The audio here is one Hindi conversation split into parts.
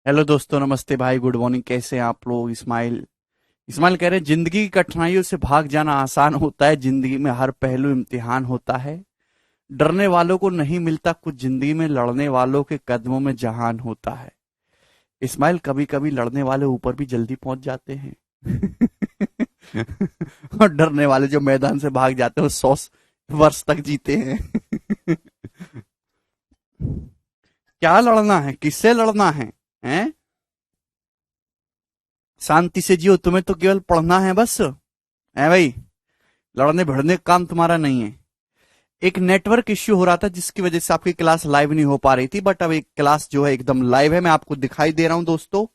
हेलो दोस्तों, नमस्ते भाई, गुड मॉर्निंग। कैसे हैं आप लोग? इस्माइल इस्माइल कह रहे हैं, जिंदगी की कठिनाइयों से भाग जाना आसान होता है, जिंदगी में हर पहलू इम्तिहान होता है। डरने वालों को नहीं मिलता कुछ, जिंदगी में लड़ने वालों के कदमों में जहान होता है। इस्माइल, कभी कभी लड़ने वाले ऊपर भी जल्दी पहुंच जाते हैं। और डरने वाले जो मैदान से भाग जाते हैं वो 100 वर्ष तक जीते हैं। क्या लड़ना है? किससे लड़ना है? हैं? शांति से जियो, तुम्हें तो केवल पढ़ना है बस, है भाई। लड़ने भिड़ने का काम तुम्हारा नहीं है। एक नेटवर्क इश्यू हो रहा था जिसकी वजह से आपकी क्लास लाइव नहीं हो पा रही थी, बट अब एक क्लास जो है एकदम लाइव है, मैं आपको दिखाई दे रहा हूं दोस्तों।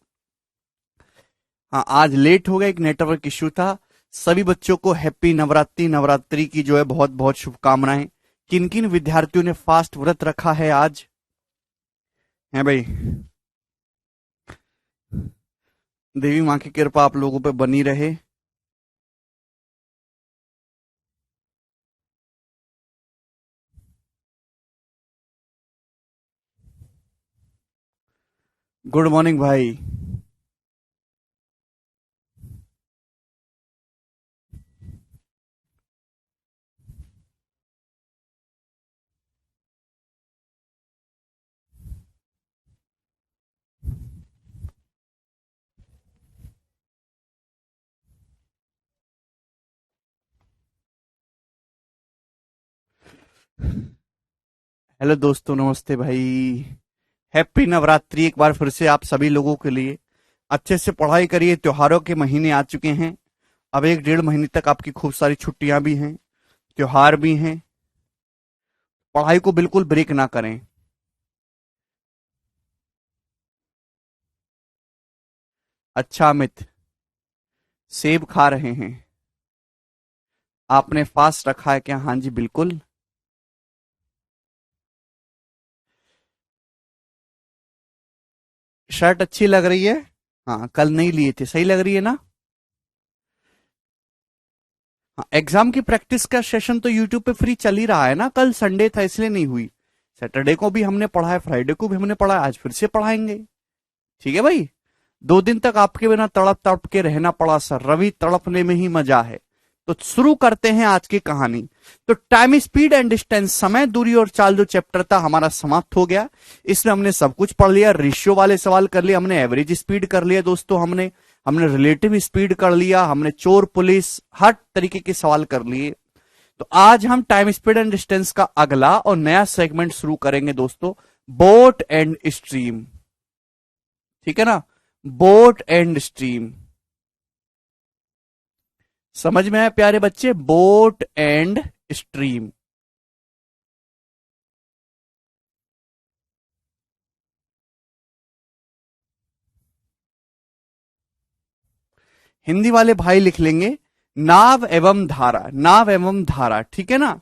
हाँ, आज लेट हो गया, एक नेटवर्क इश्यू था। सभी बच्चों को हैप्पी नवरात्रि, नवरात्रि की जो है बहुत बहुत शुभकामनाएं। किन किन विद्यार्थियों ने फास्ट व्रत रखा है आज? है भाई, देवी माँ की कृपा आप लोगों पे बनी रहे। गुड मॉर्निंग भाई। हेलो दोस्तों, नमस्ते भाई। हैप्पी नवरात्रि एक बार फिर से आप सभी लोगों के लिए। अच्छे से पढ़ाई करिए, त्योहारों के महीने आ चुके हैं। अब 1 डेढ़ महीने तक आपकी खूब सारी छुट्टियां भी हैं, त्योहार भी हैं। पढ़ाई को बिल्कुल ब्रेक ना करें। अच्छा अमित, सेब खा रहे हैं? आपने फास्ट रखा है क्या? हाँ जी, बिल्कुल। शर्ट अच्छी लग रही है। हाँ, कल नहीं लिए थे, सही लग रही है ना? हाँ, एग्जाम की प्रैक्टिस का सेशन तो यूट्यूब पे फ्री चल ही रहा है ना। कल संडे था इसलिए नहीं हुई। सैटरडे को भी हमने पढ़ा है, फ्राइडे को भी हमने पढ़ा है, आज फिर से पढ़ाएंगे। ठीक है भाई। 2 दिन तक आपके बिना तड़प तड़प के रहना पड़ा सर, रवि, तड़पने में ही मजा है। तो शुरू करते हैं आज की कहानी। तो टाइम, स्पीड एंड डिस्टेंस, समय, दूरी और चाल जो चैप्टर था हमारा समाप्त हो गया। इसमें हमने सब कुछ पढ़ लिया, रेशियो वाले सवाल कर लिया, हमने एवरेज स्पीड कर लिया दोस्तों, हमने हमने रिलेटिव स्पीड कर लिया, हमने चोर पुलिस हर तरीके के सवाल कर लिए। तो आज हम टाइम, स्पीड एंड डिस्टेंस का अगला और नया सेगमेंट शुरू करेंगे दोस्तों, बोट एंड स्ट्रीम। ठीक है ना? बोट एंड स्ट्रीम, समझ में आया प्यारे बच्चे? Boat and stream. हिंदी वाले भाई लिख लेंगे नाव एवं धारा, नाव एवं धारा, ठीक है ना?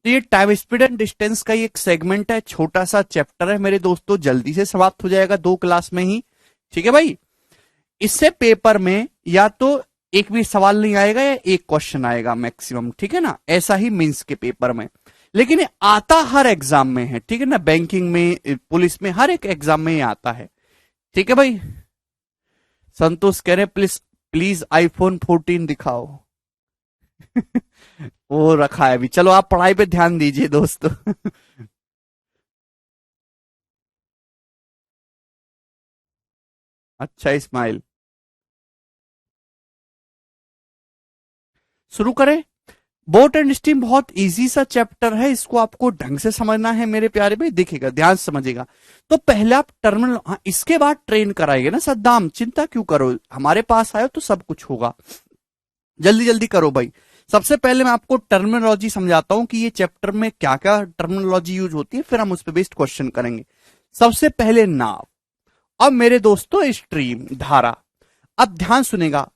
तो ये टाइम, स्पीड एंड डिस्टेंस का ही एक सेगमेंट है, छोटा सा चैप्टर है मेरे दोस्तों, जल्दी से समाप्त हो जाएगा 2 क्लास में ही। ठीक है भाई। इससे पेपर में या तो एक भी सवाल नहीं आएगा या एक क्वेश्चन आएगा मैक्सिमम, ठीक है ना? ऐसा ही मेंस के पेपर में। लेकिन ये आता हर एग्जाम में है, ठीक है ना? बैंकिंग में, पुलिस में, हर एक एग्जाम में ये आता है। ठीक है भाई। संतोष कह रहे प्लीज प्लीज आईफोन 14 दिखाओ। वो रखा है अभी। चलो आप पढ़ाई पे ध्यान दीजिए दोस्तों। अच्छा इस्माइल, शुरू करें। बोट एंड स्टीम बहुत इजी सा चैप्टर है, इसको आपको ढंग से समझना है मेरे प्यारे भाई, देखिएगा, ध्यान से समझिएगा। तो पहले आप टर्मिनल, हाँ, इसके बाद ट्रेन कराएंगे ना सद्दाम, चिंता क्यों करो, हमारे पास आयो तो सब कुछ होगा। जल्दी जल्दी करो भाई। सबसे पहले मैं आपको टर्मिनोलॉजी समझाता हूं कि ये चैप्टर में क्या क्या टर्मिनोलॉजी यूज होती है, फिर हम उस पर बेस्ड क्वेश्चन करेंगे। सबसे पहले नाव। अब मेरे दोस्तों स्ट्रीम, धारा। अब ध्यान सुनेगा।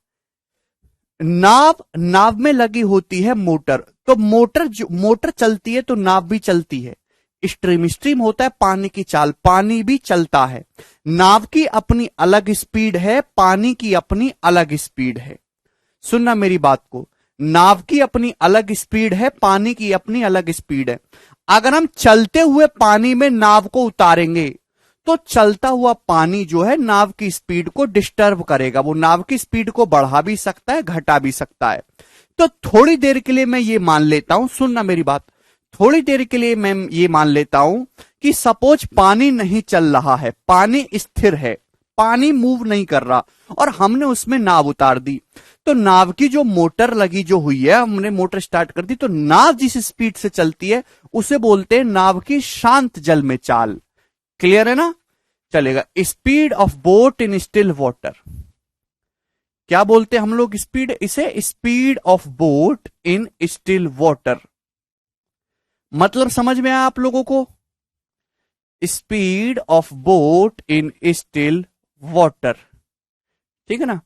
नाव, नाव में लगी होती है मोटर, तो मोटर जो मोटर चलती है तो नाव भी चलती है। स्ट्रीम, स्ट्रीम होता है पानी की चाल, पानी भी चलता है। नाव की अपनी अलग स्पीड है, पानी की अपनी अलग स्पीड है। सुनना मेरी बात को। नाव की अपनी अलग स्पीड है, पानी की अपनी अलग स्पीड है। अगर हम चलते हुए पानी में नाव को उतारेंगे तो चलता हुआ पानी जो है नाव की स्पीड को डिस्टर्ब करेगा, वो नाव की स्पीड को बढ़ा भी सकता है, घटा भी सकता है। तो थोड़ी देर के लिए मैं ये मान लेता हूं, सुनना मेरी बात, थोड़ी देर के लिए मैं ये मान लेता हूं कि सपोज पानी नहीं चल रहा है, पानी स्थिर है, पानी मूव नहीं कर रहा, और हमने उसमें नाव उतार दी। तो नाव की जो मोटर लगी जो हुई है, हमने मोटर स्टार्ट कर दी, तो नाव जिस स्पीड से चलती है उसे बोलते हैं नाव की शांत जल में चाल। क्लियर है ना? चलेगा। Speed of boat in still water, क्या बोलते हैं हम लोग स्पीड, इसे speed of boat in still water. मतलब समझ में आया आप लोगों को? Speed of boat in still water, ठीक है ना?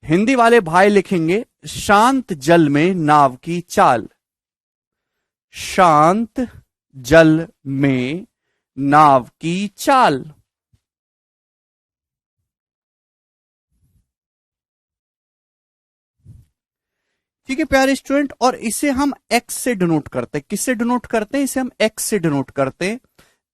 हिंदी वाले भाई लिखेंगे शांत जल में नाव की चाल, शांत जल में नाव की चाल। ठीक है प्यारे स्टूडेंट, और इसे हम एक्स से डिनोट करते हैं। किससे डिनोट करते हैं? इसे हम एक्स से डिनोट करते हैं,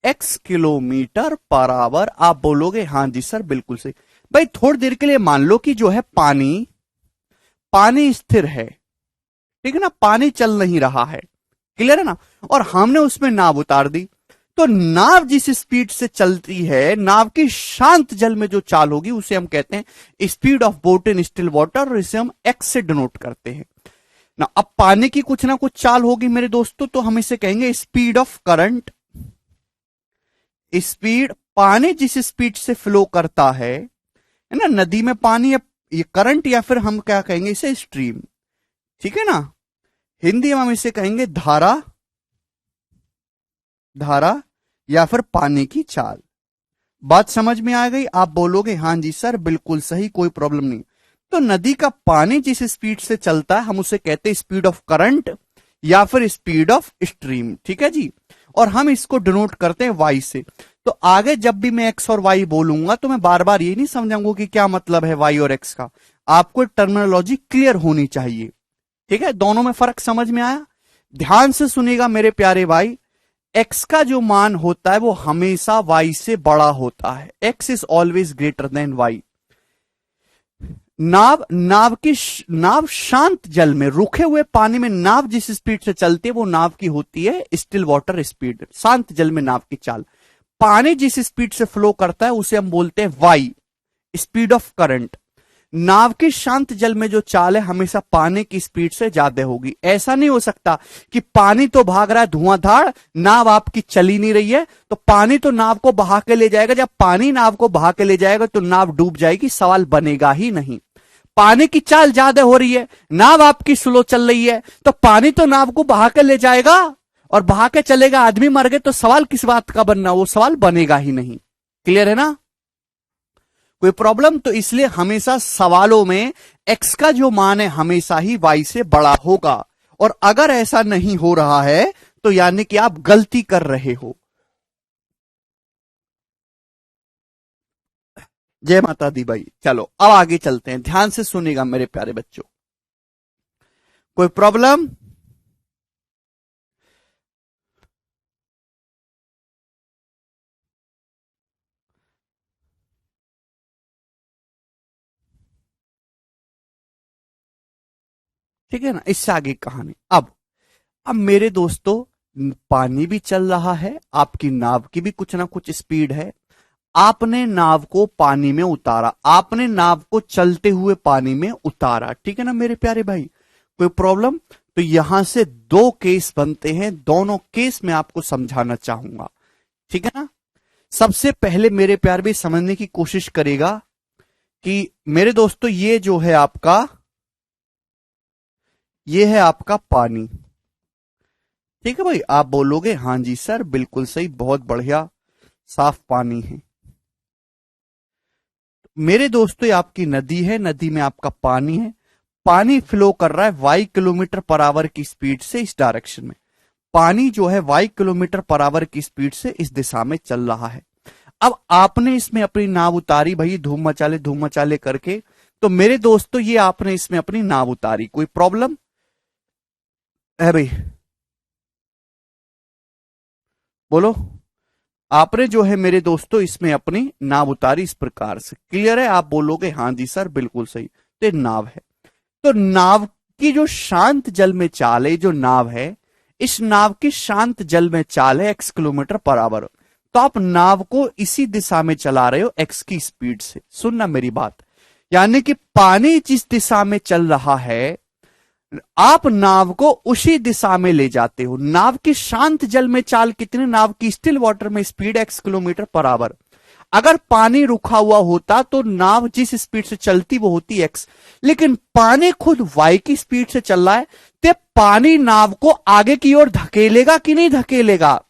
एक्स किलोमीटर पर आवर। आप बोलोगे हाँ जी सर बिल्कुल सही। भाई थोड़ी देर के लिए मान लो कि जो है पानी, पानी स्थिर है, ठीक है ना, पानी चल नहीं रहा है, क्लियर है ना, और हमने उसमें नाव उतार दी। तो नाव जिस स्पीड से चलती है, नाव की शांत जल में जो चाल होगी उसे हम कहते हैं speed of boat in still water, और इसे हम एक्स से डिनोट करते हैं ना। अब पानी की कुछ ना कुछ चाल होगी मेरे दोस्तों, तो हम इसे कहेंगे स्पीड ऑफ करंट। स्पीड, पानी जिस स्पीड से फ्लो करता है ना, नदी में पानी, ये करंट, या फिर हम क्या कहेंगे इसे, स्ट्रीम, ठीक है ना। हिंदी में हम इसे कहेंगे धारा, धारा या फिर पानी की चाल। बात समझ में आ गई? आप बोलोगे हाँ जी सर बिल्कुल सही, कोई प्रॉब्लम नहीं। तो नदी का पानी जिस स्पीड से चलता है हम उसे कहते हैं स्पीड ऑफ करंट या फिर स्पीड ऑफ स्ट्रीम, ठीक है जी। और हम इसको डिनोट करते हैं वाई से। तो आगे जब भी मैं एक्स और वाई बोलूंगा तो मैं बार बार ये नहीं समझाऊंगा कि क्या मतलब है वाई और एक्स का, आपको टर्मिनोलॉजी क्लियर होनी चाहिए, ठीक है। दोनों में फर्क समझ में आया? ध्यान से सुनिएगा मेरे प्यारे भाई, एक्स का जो मान होता है वो हमेशा वाई से बड़ा होता है, X is always greater than Y. नाव शांत जल में, रुके हुए पानी में नाव जिस स्पीड से चलती है वो नाव की होती है स्टिल वाटर स्पीड, शांत जल में नाव की चाल। पानी जिस स्पीड से फ्लो करता है उसे हम बोलते हैं वाई, स्पीड ऑफ करंट। नाव की शांत जल में जो चाल है हमेशा पानी की स्पीड से ज्यादा होगी। ऐसा नहीं हो सकता कि पानी तो भाग रहा है धुआंधार, नाव आपकी चली नहीं रही है, तो पानी तो नाव को बहा के ले जाएगा। जब पानी नाव को बहा के ले जाएगा तो नाव डूब जाएगी, सवाल बनेगा ही नहीं। पानी की चाल ज्यादा हो रही है, नाव आपकी स्लो चल रही है, तो पानी तो नाव को बहा के ले जाएगा और बहा के चलेगा, आदमी मर गए, तो सवाल किस बात का बनना, वो सवाल बनेगा ही नहीं। क्लियर है ना? कोई प्रॉब्लम? तो इसलिए हमेशा सवालों में एक्स का जो मान है हमेशा ही वाई से बड़ा होगा, और अगर ऐसा नहीं हो रहा है तो यानी कि आप गलती कर रहे हो। जय माता दी भाई। चलो अब आगे चलते हैं, ध्यान से सुनिएगा मेरे प्यारे बच्चों। कोई प्रॉब्लम? ठीक है ना, इससे आगे कहानी। अब मेरे दोस्तों, पानी भी चल रहा है, आपकी नाव की भी कुछ ना कुछ स्पीड है, आपने नाव को पानी में उतारा, आपने नाव को चलते हुए पानी में उतारा, ठीक है ना मेरे प्यारे भाई। कोई प्रॉब्लम? तो यहां से दो केस बनते हैं, दोनों केस में आपको समझाना चाहूंगा, ठीक है ना। सबसे पहले मेरे प्यारे भाई समझने की कोशिश करेगा कि मेरे दोस्तों ये जो है आपका, ये है आपका पानी, ठीक है भाई। आप बोलोगे हाँ जी सर बिल्कुल सही, बहुत बढ़िया, साफ पानी है। मेरे दोस्तों ये आपकी नदी है, नदी में आपका पानी है, पानी फ्लो कर रहा है वाई किलोमीटर पर आवर की स्पीड से इस डायरेक्शन में। पानी जो है वाई किलोमीटर पर आवर की स्पीड से इस दिशा में चल रहा है। अब आपने इसमें अपनी नाव उतारी भाई, धूम मचाले करके। तो मेरे दोस्तों ये आपने इसमें अपनी नाव उतारी, कोई प्रॉब्लम है भाई? बोलो। आपने जो है मेरे दोस्तों इसमें अपनी नाव उतारी इस प्रकार से। क्लियर है? आप बोलोगे हाँ जी सर बिल्कुल सही। तो ये नाव है। तो नाव की जो शांत जल में चाल है, जो नाव है, इस नाव की शांत जल में चाल है x किलोमीटर पर आवर। तो आप नाव को इसी दिशा में चला रहे हो x की स्पीड से। सुनना मेरी बात, यानी कि पानी जिस दिशा में चल रहा है आप नाव को उसी दिशा में ले जाते हो। नाव की शांत जल में चाल कितनी? नाव की स्टिल वाटर में speed x kilometre per our. अगर पानी रुका हुआ होता तो नाव जिस स्पीड से चलती वो होती x, लेकिन पानी खुद y की स्पीड से चल रहा है, तो पानी नाव को आगे की ओर धकेलेगा कि नहीं धकेलेगा?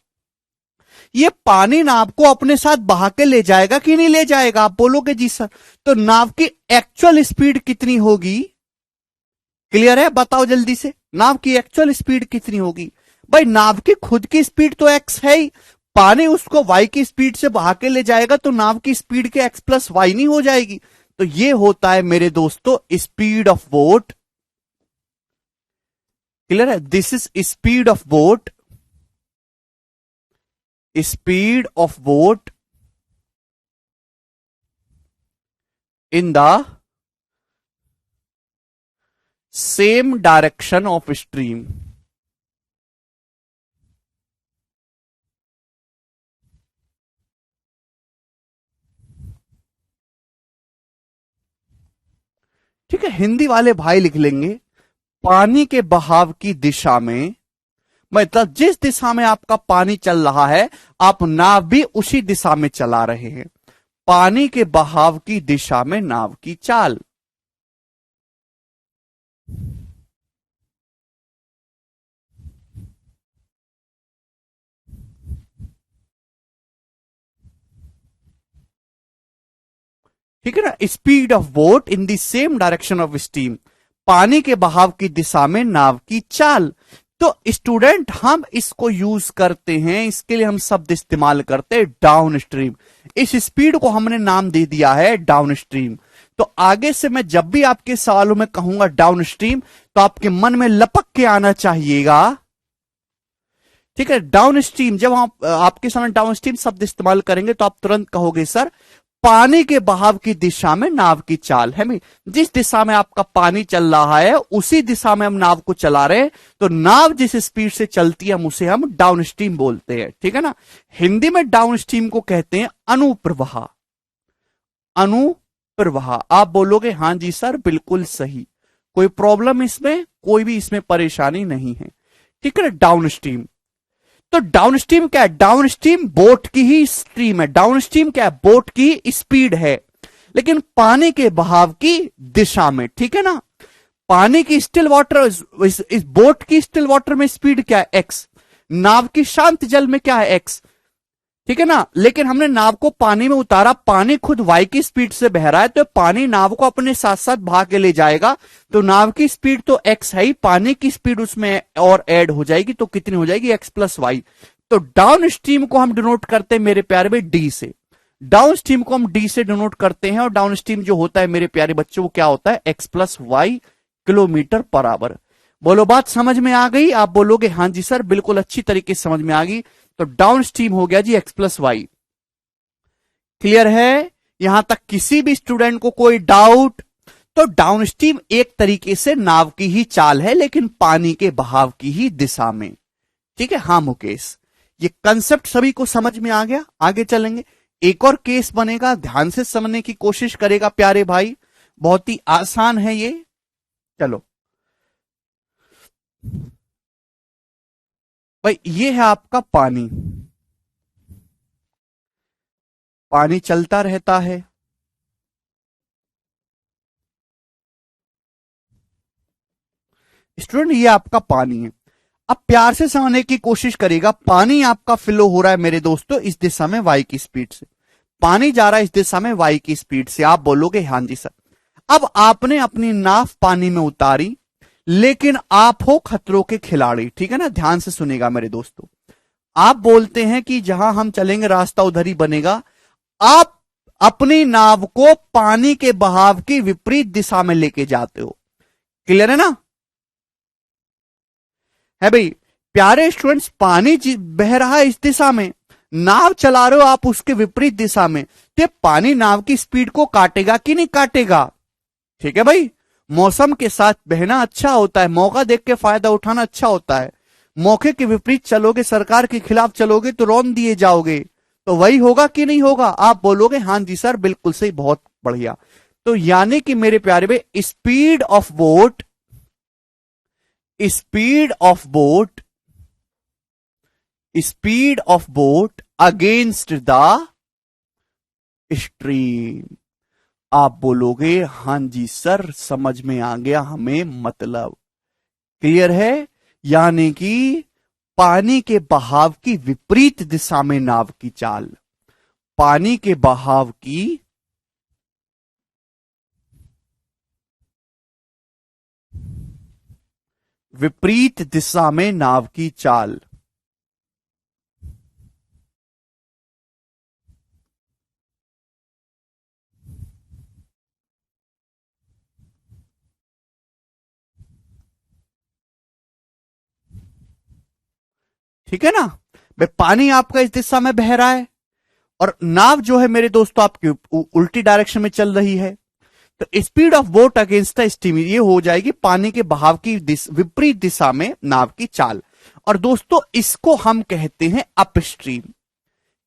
ये पानी नाव को अपने साथ बहा के ले जाएगा कि नहीं ले जाएगा? आप बोलोगे जी सर। तो नाव की एक्चुअल स्पीड कितनी होगी? क्लियर है? बताओ जल्दी से, नाव की एक्चुअल स्पीड कितनी होगी? भाई नाव की खुद की स्पीड तो x है ही, पानी उसको y की स्पीड से बहा के ले जाएगा तो नाव की स्पीड के x प्लस वाई नहीं हो जाएगी? तो ये होता है मेरे दोस्तों स्पीड ऑफ बोट। क्लियर है? This is speed of boat, speed of boat in the same direction of stream. ठीक है, हिंदी वाले भाई लिख लेंगे पानी के बहाव की दिशा में, मतलब जिस दिशा में आपका पानी चल रहा है आप नाव भी उसी दिशा में चला रहे हैं। पानी के बहाव की दिशा में नाव की चाल। ठीक है ना? Speed of boat in the same direction of steam, पानी के बहाव की दिशा में नाव की चाल। तो स्टूडेंट हम इसको यूज करते हैं, इसके लिए हम शब्द इस्तेमाल करते हैं डाउन स्ट्रीम। इस स्पीड को हमने नाम दे दिया है डाउन स्ट्रीम। तो आगे से मैं जब भी आपके सवालों में कहूंगा डाउन स्ट्रीम तो आपके मन में लपक के आना चाहिएगा। ठीक है, डाउन स्ट्रीम जब हम आपके सामने डाउन स्ट्रीम शब्द इस्तेमाल करेंगे तो आप तुरंत कहोगे सर पानी के बहाव की दिशा में नाव की चाल है। जिस दिशा में आपका पानी चल रहा है उसी दिशा में हम नाव को चला रहे हैं, तो नाव जिस स्पीड से चलती है हम उसे हम डाउन स्ट्रीम बोलते हैं। ठीक है ना? हिंदी में डाउन स्ट्रीम को कहते हैं अनुप्रवाह। अनुप्रवाह। आप बोलोगे हाँ जी सर बिल्कुल सही, कोई प्रॉब्लम इसमें, कोई भी इसमें परेशानी नहीं है। ठीक है ना? Down stream. तो डाउन स्ट्रीम क्या है? डाउन स्ट्रीम बोट की ही स्ट्रीम है। डाउन स्ट्रीम क्या है? बोट की स्पीड है, लेकिन पानी के बहाव की दिशा में। ठीक है ना? पानी की स्टिल वाटर, इस बोट की स्टिल वाटर में स्पीड क्या है? एक्स। नाव की शांत जल में क्या है? एक्स। ठीक है ना? लेकिन हमने नाव को पानी में उतारा, पानी खुद वाई की स्पीड से बह रहा है, तो पानी नाव को अपने साथ साथ भाग के ले जाएगा। तो नाव की स्पीड तो एक्स है ही, पानी की स्पीड उसमें और ऐड हो जाएगी, तो कितनी हो जाएगी? X plus y. तो डाउन स्ट्रीम को हम डिनोट करते हैं मेरे प्यारे में डी से। डाउन स्ट्रीम को हम डी से डिनोट करते हैं, और डाउन स्ट्रीम जो होता है मेरे प्यारे बच्चों वो क्या होता है? X plus y kilometre per hour. बोलो बात समझ में आ गई? आप बोलोगे हाँ जी सर बिल्कुल अच्छी तरीके से समझ में आ गई। तो डाउन स्ट्रीम हो गया जी एक्स प्लस वाई। क्लियर है? यहां तक किसी भी स्टूडेंट को कोई डाउट? तो डाउन स्ट्रीम एक तरीके से नाव की ही चाल है, लेकिन पानी के बहाव की ही दिशा में। ठीक है? हाँ मुकेश, ये कंसेप्ट सभी को समझ में आ गया? आगे चलेंगे, एक और केस बनेगा, ध्यान से समझने की कोशिश करेगा प्यारे भाई, बहुत ही आसान है ये। चलो भाई, ये है आपका पानी। पानी चलता रहता है, स्टूडेंट ये आपका पानी है। अब प्यार से समझने की कोशिश करेगा, पानी आपका फ्लो हो रहा है मेरे दोस्तों इस दिशा में वाई की स्पीड से, पानी जा रहा है इस दिशा में वाई की स्पीड से। आप बोलोगे हाँ जी सर। अब आपने अपनी नाव पानी में उतारी, लेकिन आप हो खतरों के खिलाड़ी। ठीक है ना? ध्यान से सुनेगा मेरे दोस्तों। आप बोलते हैं कि जहां हम चलेंगे रास्ता उधर ही बनेगा। आप अपनी नाव को पानी के बहाव की विपरीत दिशा में लेके जाते हो। क्लियर है ना? है भाई प्यारे स्टूडेंट्स, पानी बह रहा है इस दिशा में, नाव चला रहे हो आप उसके विपरीत दिशा में, तो पानी नाव की स्पीड को काटेगा कि नहीं काटेगा? ठीक है भाई, मौसम के साथ बहना अच्छा होता है, मौका देख के फायदा उठाना अच्छा होता है। मौके के विपरीत चलोगे, सरकार के खिलाफ चलोगे तो रौन दिए जाओगे। तो वही होगा कि नहीं होगा? आप बोलोगे हां जी सर बिल्कुल सही, बहुत बढ़िया। तो यानी कि मेरे प्यारे भाई, speed of boat against the stream. आप बोलोगे हां जी सर समझ में आ गया, हमें मतलब क्लियर है। यानी कि पानी के बहाव की विपरीत दिशा में नाव की चाल, पानी के बहाव की विपरीत दिशा में नाव की चाल। ठीक है ना भाई, पानी आपका इस दिशा में बह रहा है और नाव जो है मेरे दोस्तों आपकी उल्टी डायरेक्शन में चल रही है। तो speed of boat against the steam ये हो जाएगी पानी के बहाव की विपरीत दिशा में नाव की चाल। और दोस्तों इसको हम कहते हैं अपस्ट्रीम।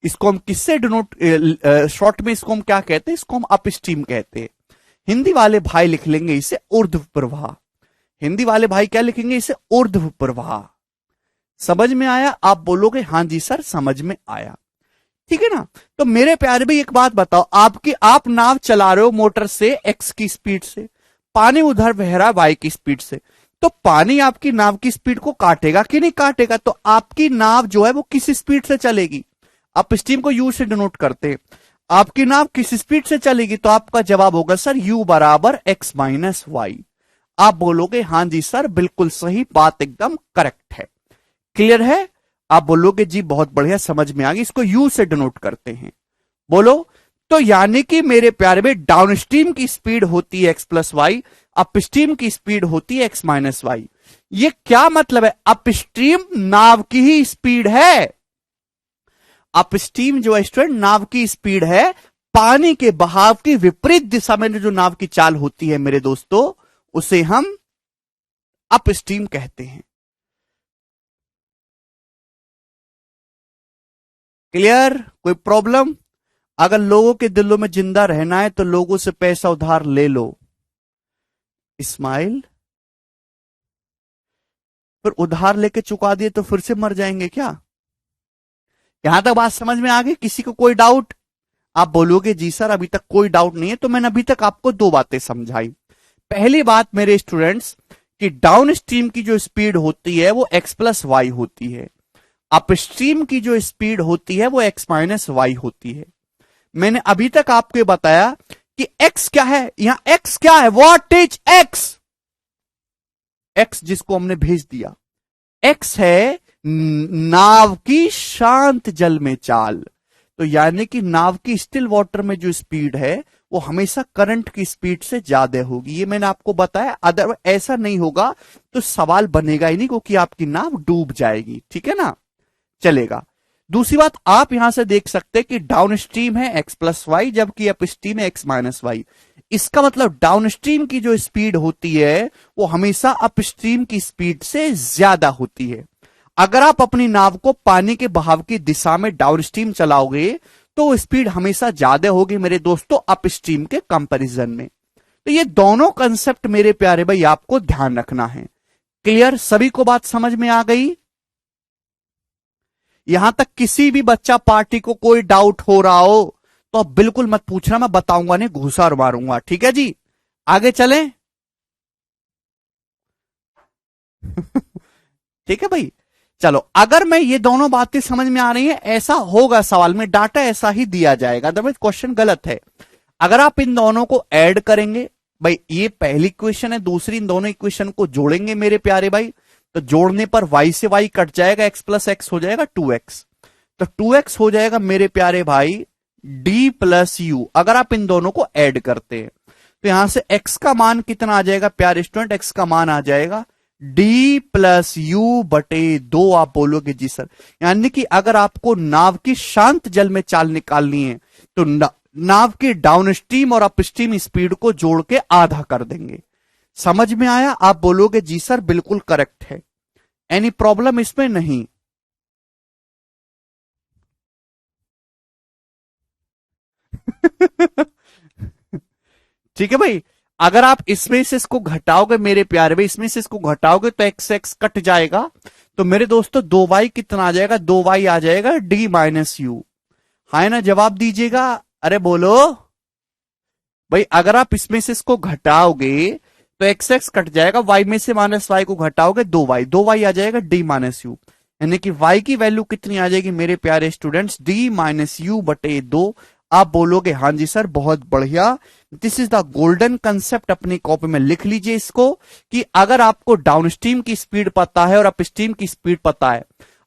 इसको हम किससे डिनोट, शॉर्ट में इसको हम क्या कहते हैं? इसको हम अपस्ट्रीम कहते हैं। हिंदी वाले भाई लिख लेंगे इसे ऊर्ध्व प्रवाह। हिंदी वाले भाई क्या लिखेंगे? इसे ऊर्ध्व प्रवाह। समझ में आया? आप बोलोगे हां जी सर समझ में आया। ठीक है ना। तो मेरे प्यारे भाई एक बात बताओ, आप नाव चला रहे हो मोटर से एक्स की स्पीड से, पानी उधर बह रहा है वाई की स्पीड से, तो पानी आपकी नाव की स्पीड को काटेगा कि नहीं काटेगा? तो आपकी नाव जो है वो किस स्पीड से चलेगी? आप स्टीम को यू से डिनोट करते हैं। आपकी नाव किस स्पीड से चलेगी? तो आपका जवाब होगा सर यू बराबर एक्स माइनस वाई। आप बोलोगे हां जी सर बिल्कुल सही, बात एकदम करेक्ट है। क्लियर है? आप बोलोगे जी बहुत बढ़िया समझ में आ गई, इसको यू से डिनोट करते हैं। बोलो। तो यानी कि मेरे प्यारे में डाउनस्ट्रीम की स्पीड होती है एक्स प्लस वाई, अपस्ट्रीम की स्पीड होती है एक्स माइनस वाई। ये क्या मतलब है? अपस्ट्रीम नाव की ही स्पीड है। अपस्ट्रीम जो है स्टूडेंट नाव की स्पीड है, पानी के बहाव की विपरीत दिशा में जो नाव की चाल होती है मेरे दोस्तों, उसे हम अपस्ट्रीम कहते हैं। क्लियर? कोई प्रॉब्लम? अगर लोगों के दिलों में जिंदा रहना है तो लोगों से पैसा उधार ले लो। इस्माइल, फिर उधार लेके चुका दिए तो फिर से मर जाएंगे क्या? यहां तक बात समझ में आ गई? किसी को कोई डाउट? आप बोलोगे जी सर अभी तक कोई डाउट नहीं है। तो मैंने अभी तक आपको दो बातें समझाई। पहली बात मेरे स्टूडेंट्स कि डाउन स्ट्रीम की जो स्पीड होती है वो एक्स प्लस वाई होती है, अपस्ट्रीम की जो स्पीड होती है वो एक्स माइनस वाई होती है। मैंने अभी तक आपको बताया कि एक्स क्या है, यहां एक्स क्या है, व्हाट इज एक्स? एक्स जिसको हमने भेज दिया, एक्स है नाव की शांत जल में चाल। तो यानी कि नाव की स्टिल वाटर में जो स्पीड है वो हमेशा करंट की स्पीड से ज्यादा होगी, ये मैंने आपको बताया। अदर ऐसा नहीं होगा तो सवाल बनेगा ही नहीं, क्योंकि आपकी नाव डूब जाएगी। ठीक है ना, चलेगा। दूसरी बात आप यहां से देख सकते हैं कि डाउन स्ट्रीम है एक्स प्लस वाई, जबकि अप स्ट्रीम है एक्स माइनस वाई। इसका मतलब डाउन स्ट्रीम की जो स्पीड होती है वो हमेशा अप स्ट्रीम की स्पीड से ज्यादा होती है। अगर आप अपनी नाव को पानी के बहाव की दिशा में डाउन स्ट्रीम चलाओगे तो स्पीड हमेशा ज्यादा होगी मेरे दोस्तों अप स्ट्रीम के कंपैरिजन में। तो ये दोनों कंसेप्ट मेरे प्यारे भाई आपको ध्यान रखना है। क्लियर? सभी को बात समझ में आ गई? यहां तक किसी भी बच्चा पार्टी को कोई डाउट हो रहा हो तो आप बिल्कुल मत पूछना, मैं बताऊंगा नहीं, घूसा और मारूंगा। ठीक है जी, आगे चलें। ठीक है भाई, चलो। अगर मैं ये दोनों बातें समझ में आ रही हैं, ऐसा होगा सवाल में, डाटा ऐसा ही दिया जाएगा, अदरवाइज क्वेश्चन गलत है। अगर आप इन दोनों को ऐड करेंगे, भाई ये पहली इक्वेशन है, दूसरी, इन दोनों इक्वेशन को जोड़ेंगे मेरे प्यारे भाई, तो जोड़ने पर y से y कट जाएगा, x प्लस एक्स हो जाएगा 2x। तो 2x हो जाएगा मेरे प्यारे भाई d प्लस यू। अगर आप इन दोनों को ऐड करते हैं तो यहां से x का मान कितना आ जाएगा प्यारे स्टूडेंट? x का मान आ जाएगा डी प्लस यू बटे 2 आप बोलोगे जी सर। यानी कि अगर आपको नाव की शांत जल में चाल निकालनी है तो नाव की डाउन स्ट्रीम और अप स्ट्रीम स्पीड को जोड़ के आधा कर देंगे। समझ में आया? आप बोलोगे जी सर बिल्कुल करेक्ट है, एनी प्रॉब्लम इसमें नहीं। ठीक है भाई। अगर आप इसमें से इसको घटाओगे मेरे प्यारे भाई, इसमें से इसको घटाओगे तो एक्स एक्स कट जाएगा, तो मेरे दोस्तों 2y कितना आ जाएगा? 2y आ जाएगा d माइनस यू। हाँ ना, जवाब दीजिएगा। अरे बोलो भाई, अगर आप इसमें से इसको घटाओगे तो एक्स एक्स कट जाएगा, y में से माइनस वाई को घटाओगे 2y आ जाएगा d माइनस यू। यानी कि y की वैल्यू कितनी आ जाएगी मेरे प्यारे स्टूडेंट्स? d माइनस यू बटे 2। आप बोलोगे हाँ जी सर बहुत बढ़िया, this is the golden concept. अपनी कॉपी में लिख लीजिए इसको कि अगर आपको डाउनस्ट्रीम की स्पीड पता है और अपस्ट्रीम की स्पीड पता है,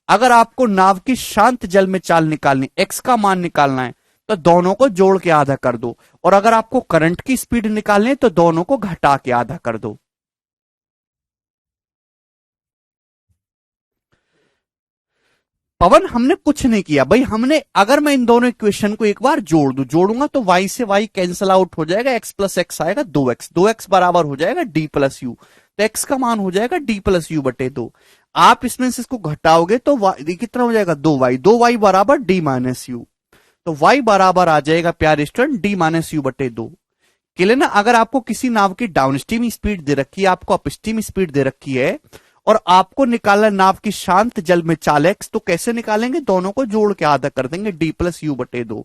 अगर आपको नाव की शांत जल में चाल निकालनी, एक्स का मान निकालना है, तो दोनों को जोड़ के आधा कर दो, और अगर आपको करंट की स्पीड निकालनी है तो दोनों को घटा के आधा कर दो। पवन हमने कुछ नहीं किया भाई, हमने अगर मैं इन दोनों इक्वेशन को एक बार जोड़ूंगा तो y से y कैंसिल आउट हो जाएगा, x प्लस एक्स आएगा 2x, 2x बराबर हो जाएगा d प्लस यू, तो x का मान हो जाएगा d प्लस यू बटे 2। आप इसमें से इसको घटाओगे तो कितना हो जाएगा? 2y, 2y बराबर d माइनस यू, तो y बराबर आ जाएगा प्यारे स्टूडेंट d माइनस यू बटे 2। क्लियर ना? अगर आपको किसी नाव की डाउनस्ट्रीम स्पीड दे रखी है, आपको अपस्ट्रीम स्पीड दे रखी है, और आपको निकालना नाव की शांत जल में चाल एक्स, तो कैसे निकालेंगे? दोनों को जोड़ के आधा कर देंगे d प्लस यू बटे 2।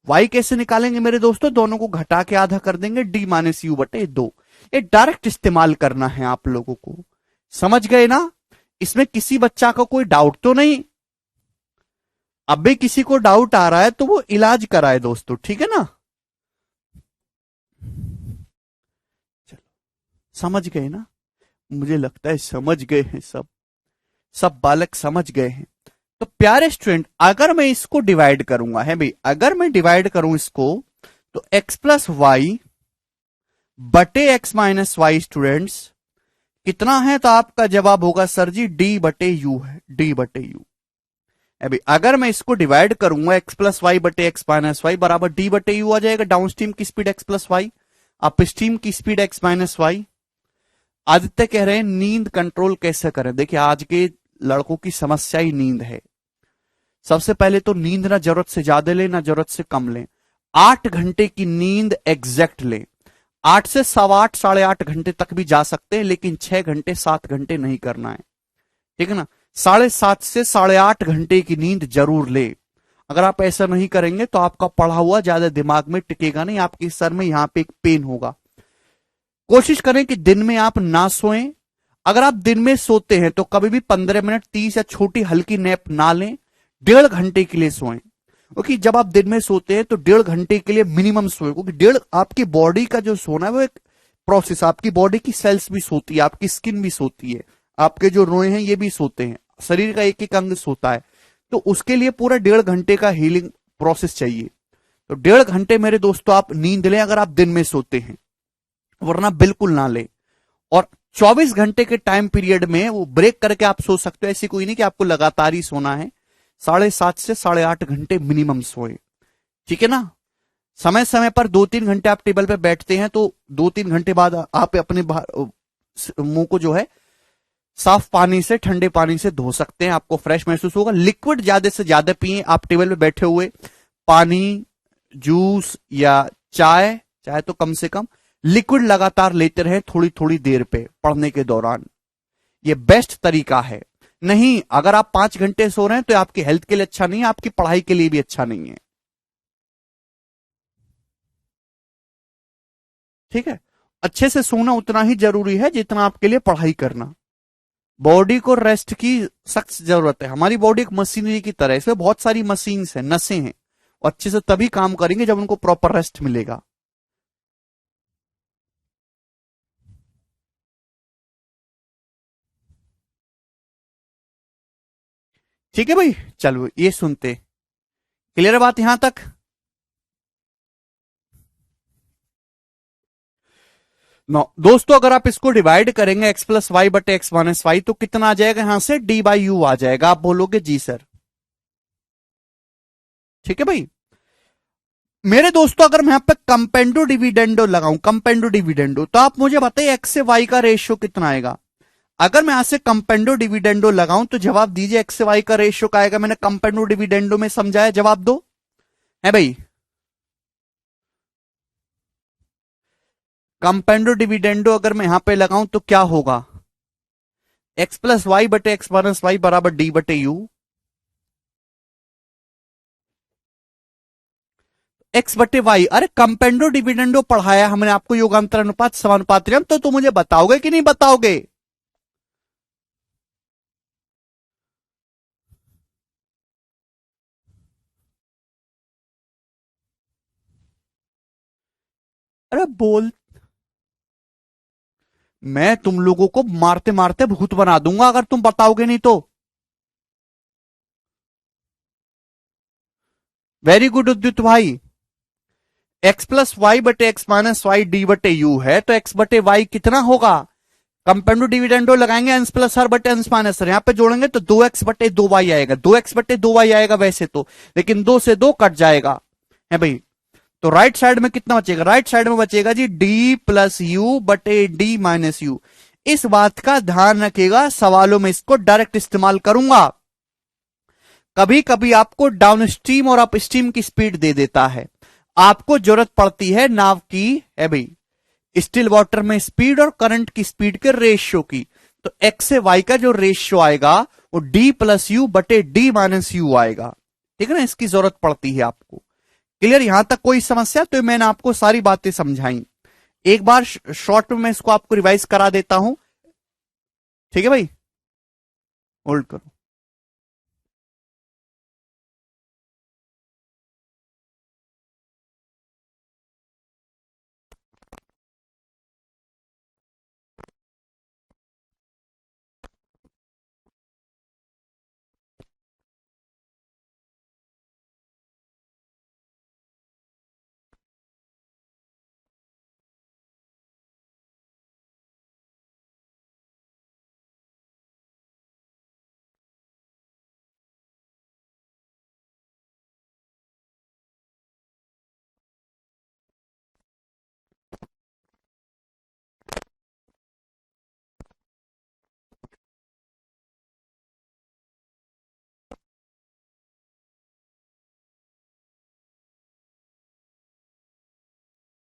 वाई कैसे निकालेंगे मेरे दोस्तों? दोनों को घटा के आधा कर देंगे d माइनस यू बटे 2। ये डायरेक्ट इस्तेमाल करना है आप लोगों को, समझ गए ना? इसमें किसी बच्चा का कोई डाउट तो नहीं? अब भी किसी को डाउट आ रहा है तो वो इलाज कराए दोस्तों, ठीक है ना? चलो, समझ गए ना? मुझे लगता है समझ गए हैं सब, सब बालक समझ गए हैं। तो प्यारे स्टूडेंट, अगर मैं इसको डिवाइड करूंगा है भाई, अगर मैं डिवाइड करूं इसको, तो x प्लस वाई बटे x माइनस वाई स्टूडेंट्स कितना है? तो आपका जवाब होगा सर जी d बटे यू है, d बटे यू। अभी अगर मैं इसको डिवाइड करूंगा, x प्लस वाई बटे एक्स माइनस वाई बराबर d बटे यू आ जाएगा। डाउन स्ट्रीम की speed x plus y, upstream की speed x minus y. Aditya कह रहे हैं नींद कंट्रोल कैसे करें? देखिए आज के लड़कों की समस्या ही नींद है। सबसे पहले तो नींद ना जरूरत से ज्यादा लें ना जरूरत से कम लें, 8 घंटे की नींद एग्जैक्ट लें। 8 से 8.25 8.5 घंटे तक भी जा सकते हैं, लेकिन 6 घंटे 7 घंटे नहीं करना है, ठीक है ना? 7.5 से 8.5 घंटे की नींद जरूर ले। अगर आप ऐसा नहीं करेंगे तो आपका पढ़ा हुआ ज्यादा दिमाग में टिकेगा नहीं, आपके सर में यहां पे एक पेन होगा। कोशिश करें कि दिन में आप ना सोएं। अगर आप दिन में सोते हैं तो कभी भी 15 मिनट 30 या छोटी हल्की नैप ना लें, 1.5 घंटे के लिए सोएं। क्योंकि जब आप दिन में सोते हैं तो 1.5 घंटे के लिए मिनिमम सोए, क्योंकि 1.5 आपकी बॉडी का जो सोना है वो एक प्रोसेस, आपकी बॉडी की सेल्स भी सोती है, आपकी स्किन भी सोती है, आपके जो रोए हैं ये भी सोते हैं, शरीर का एक एक अंग सोता है, तो उसके लिए पूरा 1.5 घंटे का हीलिंग प्रोसेस चाहिए। तो 1.5 घंटे मेरे दोस्तों आप नींद लें अगर आप दिन में सोते हैं, वरना बिल्कुल ना लें। और 24 घंटे के टाइम पीरियड में वो ब्रेक करके आप सो सकते हो, ऐसी कोई नहीं कि आपको लगातार ही सोना है। 7.5 से 8.5 घंटे मिनिमम सोए, ठीक है ना? समय समय पर 2-3 घंटे आप टेबल पे बैठते हैं तो 2-3 घंटे बाद आप अपने मुंह को जो है साफ पानी से, ठंडे पानी से धो सकते हैं, आपको फ्रेश महसूस होगा। लिक्विड ज्यादा से ज्यादा पिए। आप टेबल पे बैठे हुए पानी, जूस या चाय, चाहे तो कम से कम लिक्विड लगातार लेते रहे थोड़ी थोड़ी देर पे पढ़ने के दौरान, ये बेस्ट तरीका है। नहीं, अगर आप 5 घंटे सो रहे हैं तो आपकी हेल्थ के लिए अच्छा नहीं है, आपकी पढ़ाई के लिए भी अच्छा नहीं है, ठीक है? अच्छे से सोना उतना ही जरूरी है जितना आपके लिए पढ़ाई करना। बॉडी को रेस्ट की सख्त जरूरत है। हमारी बॉडी एक मशीनरी की तरह है, इसमें बहुत सारी मशीन्स हैं, नसें हैं, और अच्छे से तभी काम करेंगे जब उनको प्रॉपर रेस्ट मिलेगा। ठीक है भाई, चलो ये सुनते। क्लियर है बात यहां तक? दोस्तों अगर आप इसको डिवाइड करेंगे एक्स प्लस वाई बटे एक्स माइनस वाई तो कितना आ जाएगा, यहां से डी बाई यू आ जाएगा। आप बोलोगे जी सर, ठीक है भाई। मेरे दोस्तों अगर मैं यहां पे कंपेंडो डिविडेंडो लगाऊं, कंपेंडो डिविडेंडो, तो आप मुझे बताइए एक्स से वाई का रेशियो कितना आएगा। अगर मैं यहां से कंपेंडो डिविडेंडो लगाऊं तो जवाब दीजिए एक्स से वाई का रेशियो का आएगा। मैंने कंपेंडो डिविडेंडो में समझाया, जवाब दो है भाई। कंपेंडो डिविडेंडो अगर मैं यहां पे लगाऊं तो क्या होगा, एक्स प्लस वाई बटे एक्स माइनस वाई बराबर डी बटे यू। एक्स बटे वाई, अरे कंपेंडो डिविडेंडो पढ़ाया हमने आपको, योगांतर अनुपात समानुपात नियम, तो मुझे बताओगे कि नहीं बताओगे। अरे बोल, मैं तुम लोगों को मारते मारते भूत बना दूंगा अगर तुम बताओगे नहीं तो। वेरी गुड उद्युत भाई। एक्स प्लस वाई बटे एक्स माइनस वाई डी बटे यू है, तो एक्स बटे वाई कितना होगा, कंपेंडो डिविडेंडो लगाएंगे अंश प्लस हर बटे अंश माइनस हर, यहां पे जोड़ेंगे तो 2x बटे 2y आएगा, 2x बटे 2y आएगा वैसे तो, लेकिन 2 से 2 कट जाएगा है भाई। तो राइट साइड में कितना बचेगा, राइट साइड में बचेगा जी डी प्लस यू बटे डी माइनस यू। इस बात का ध्यान रखिएगा, सवालों में इसको डायरेक्ट इस्तेमाल करूंगा। कभी कभी आपको डाउन स्ट्रीम और अप स्ट्रीम की स्पीड दे देता है, आपको जरूरत पड़ती है नाव की है भाई स्टिल वाटर में स्पीड और करंट की स्पीड के रेशियो की। तो एक्स से वाई का जो रेशियो आएगा वो डी प्लस यू बटे डी माइनस यू आएगा, ठीक है ना, इसकी जरूरत पड़ती है आपको। क्लियर, यहां तक कोई समस्या, तो मैंने आपको सारी बातें समझाई। एक बार शॉर्ट में मैं इसको आपको रिवाइज करा देता हूं, ठीक है भाई, होल्ड करो।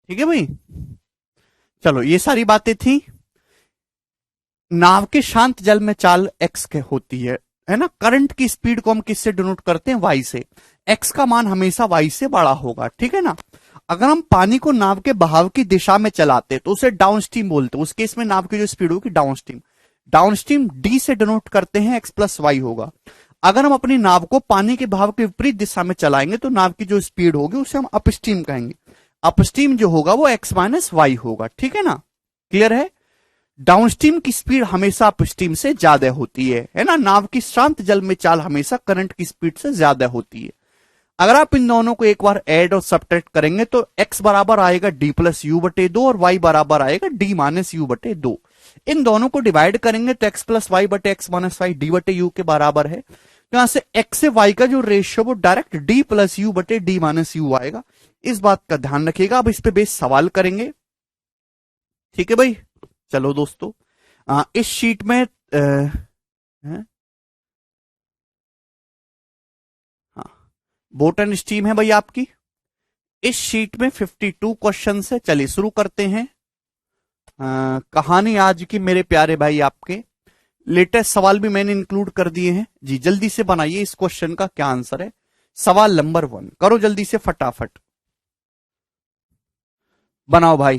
ठीक है भाई, चलो ये सारी बातें थी। नाव के शांत जल में चाल एक्स के होती है ना। करंट की स्पीड को हम किससे डिनोट करते हैं, वाई से। एक्स का मान हमेशा वाई से बड़ा होगा, ठीक है ना। अगर हम पानी को नाव के बहाव की दिशा में चलाते तो उसे डाउन स्ट्रीम बोलते हैं, उस केस में नाव की जो स्पीड होगी down stream. Down stream D से डिनोट करते हैं, एक्स प्लस वाई होगा। अगर हम अपनी नाव को पानी के बहाव के विपरीत दिशा में चलाएंगे तो नाव की जो स्पीड होगी उसे हम अपस्ट्रीम कहेंगे। अपस्ट्रीम जो होगा वो एक्स माइनस वाई होगा, ठीक है ना। क्लियर है, डाउनस्ट्रीम की स्पीड हमेशा अपस्ट्रीम से ज्यादा होती है ना। नाव की शांत जल में चाल हमेशा करंट की स्पीड से ज्यादा होती है। अगर आप इन दोनों को एक बार ऐड और सब्ट्रैक्ट करेंगे तो x बराबर आएगा डी प्लस यू बटे 2 और y बराबर आएगा डी माइनस यू बटे 2। इन दोनों को डिवाइड करेंगे तो x प्लस वाई बटे एक्स माइनस वाई डी बटे यू के बराबर है। तो यहां से x से y का जो रेशियो वो डायरेक्ट डी प्लस यू बटे डी माइनस यू आएगा। इस बात का ध्यान रखिएगा, अब इस पे बेस सवाल करेंगे, ठीक है भाई। चलो दोस्तों, इस शीट में हाँ, बोट एंड स्टीम है भाई आपकी। इस शीट में 52 क्वेश्चन है, चलिए शुरू करते हैं। कहानी आज की मेरे प्यारे भाई, आपके लेटेस्ट सवाल भी मैंने इंक्लूड कर दिए हैं जी। जल्दी से बनाइए इस क्वेश्चन का क्या आंसर है। सवाल नंबर 1 करो जल्दी से, फटाफट बनाओ भाई।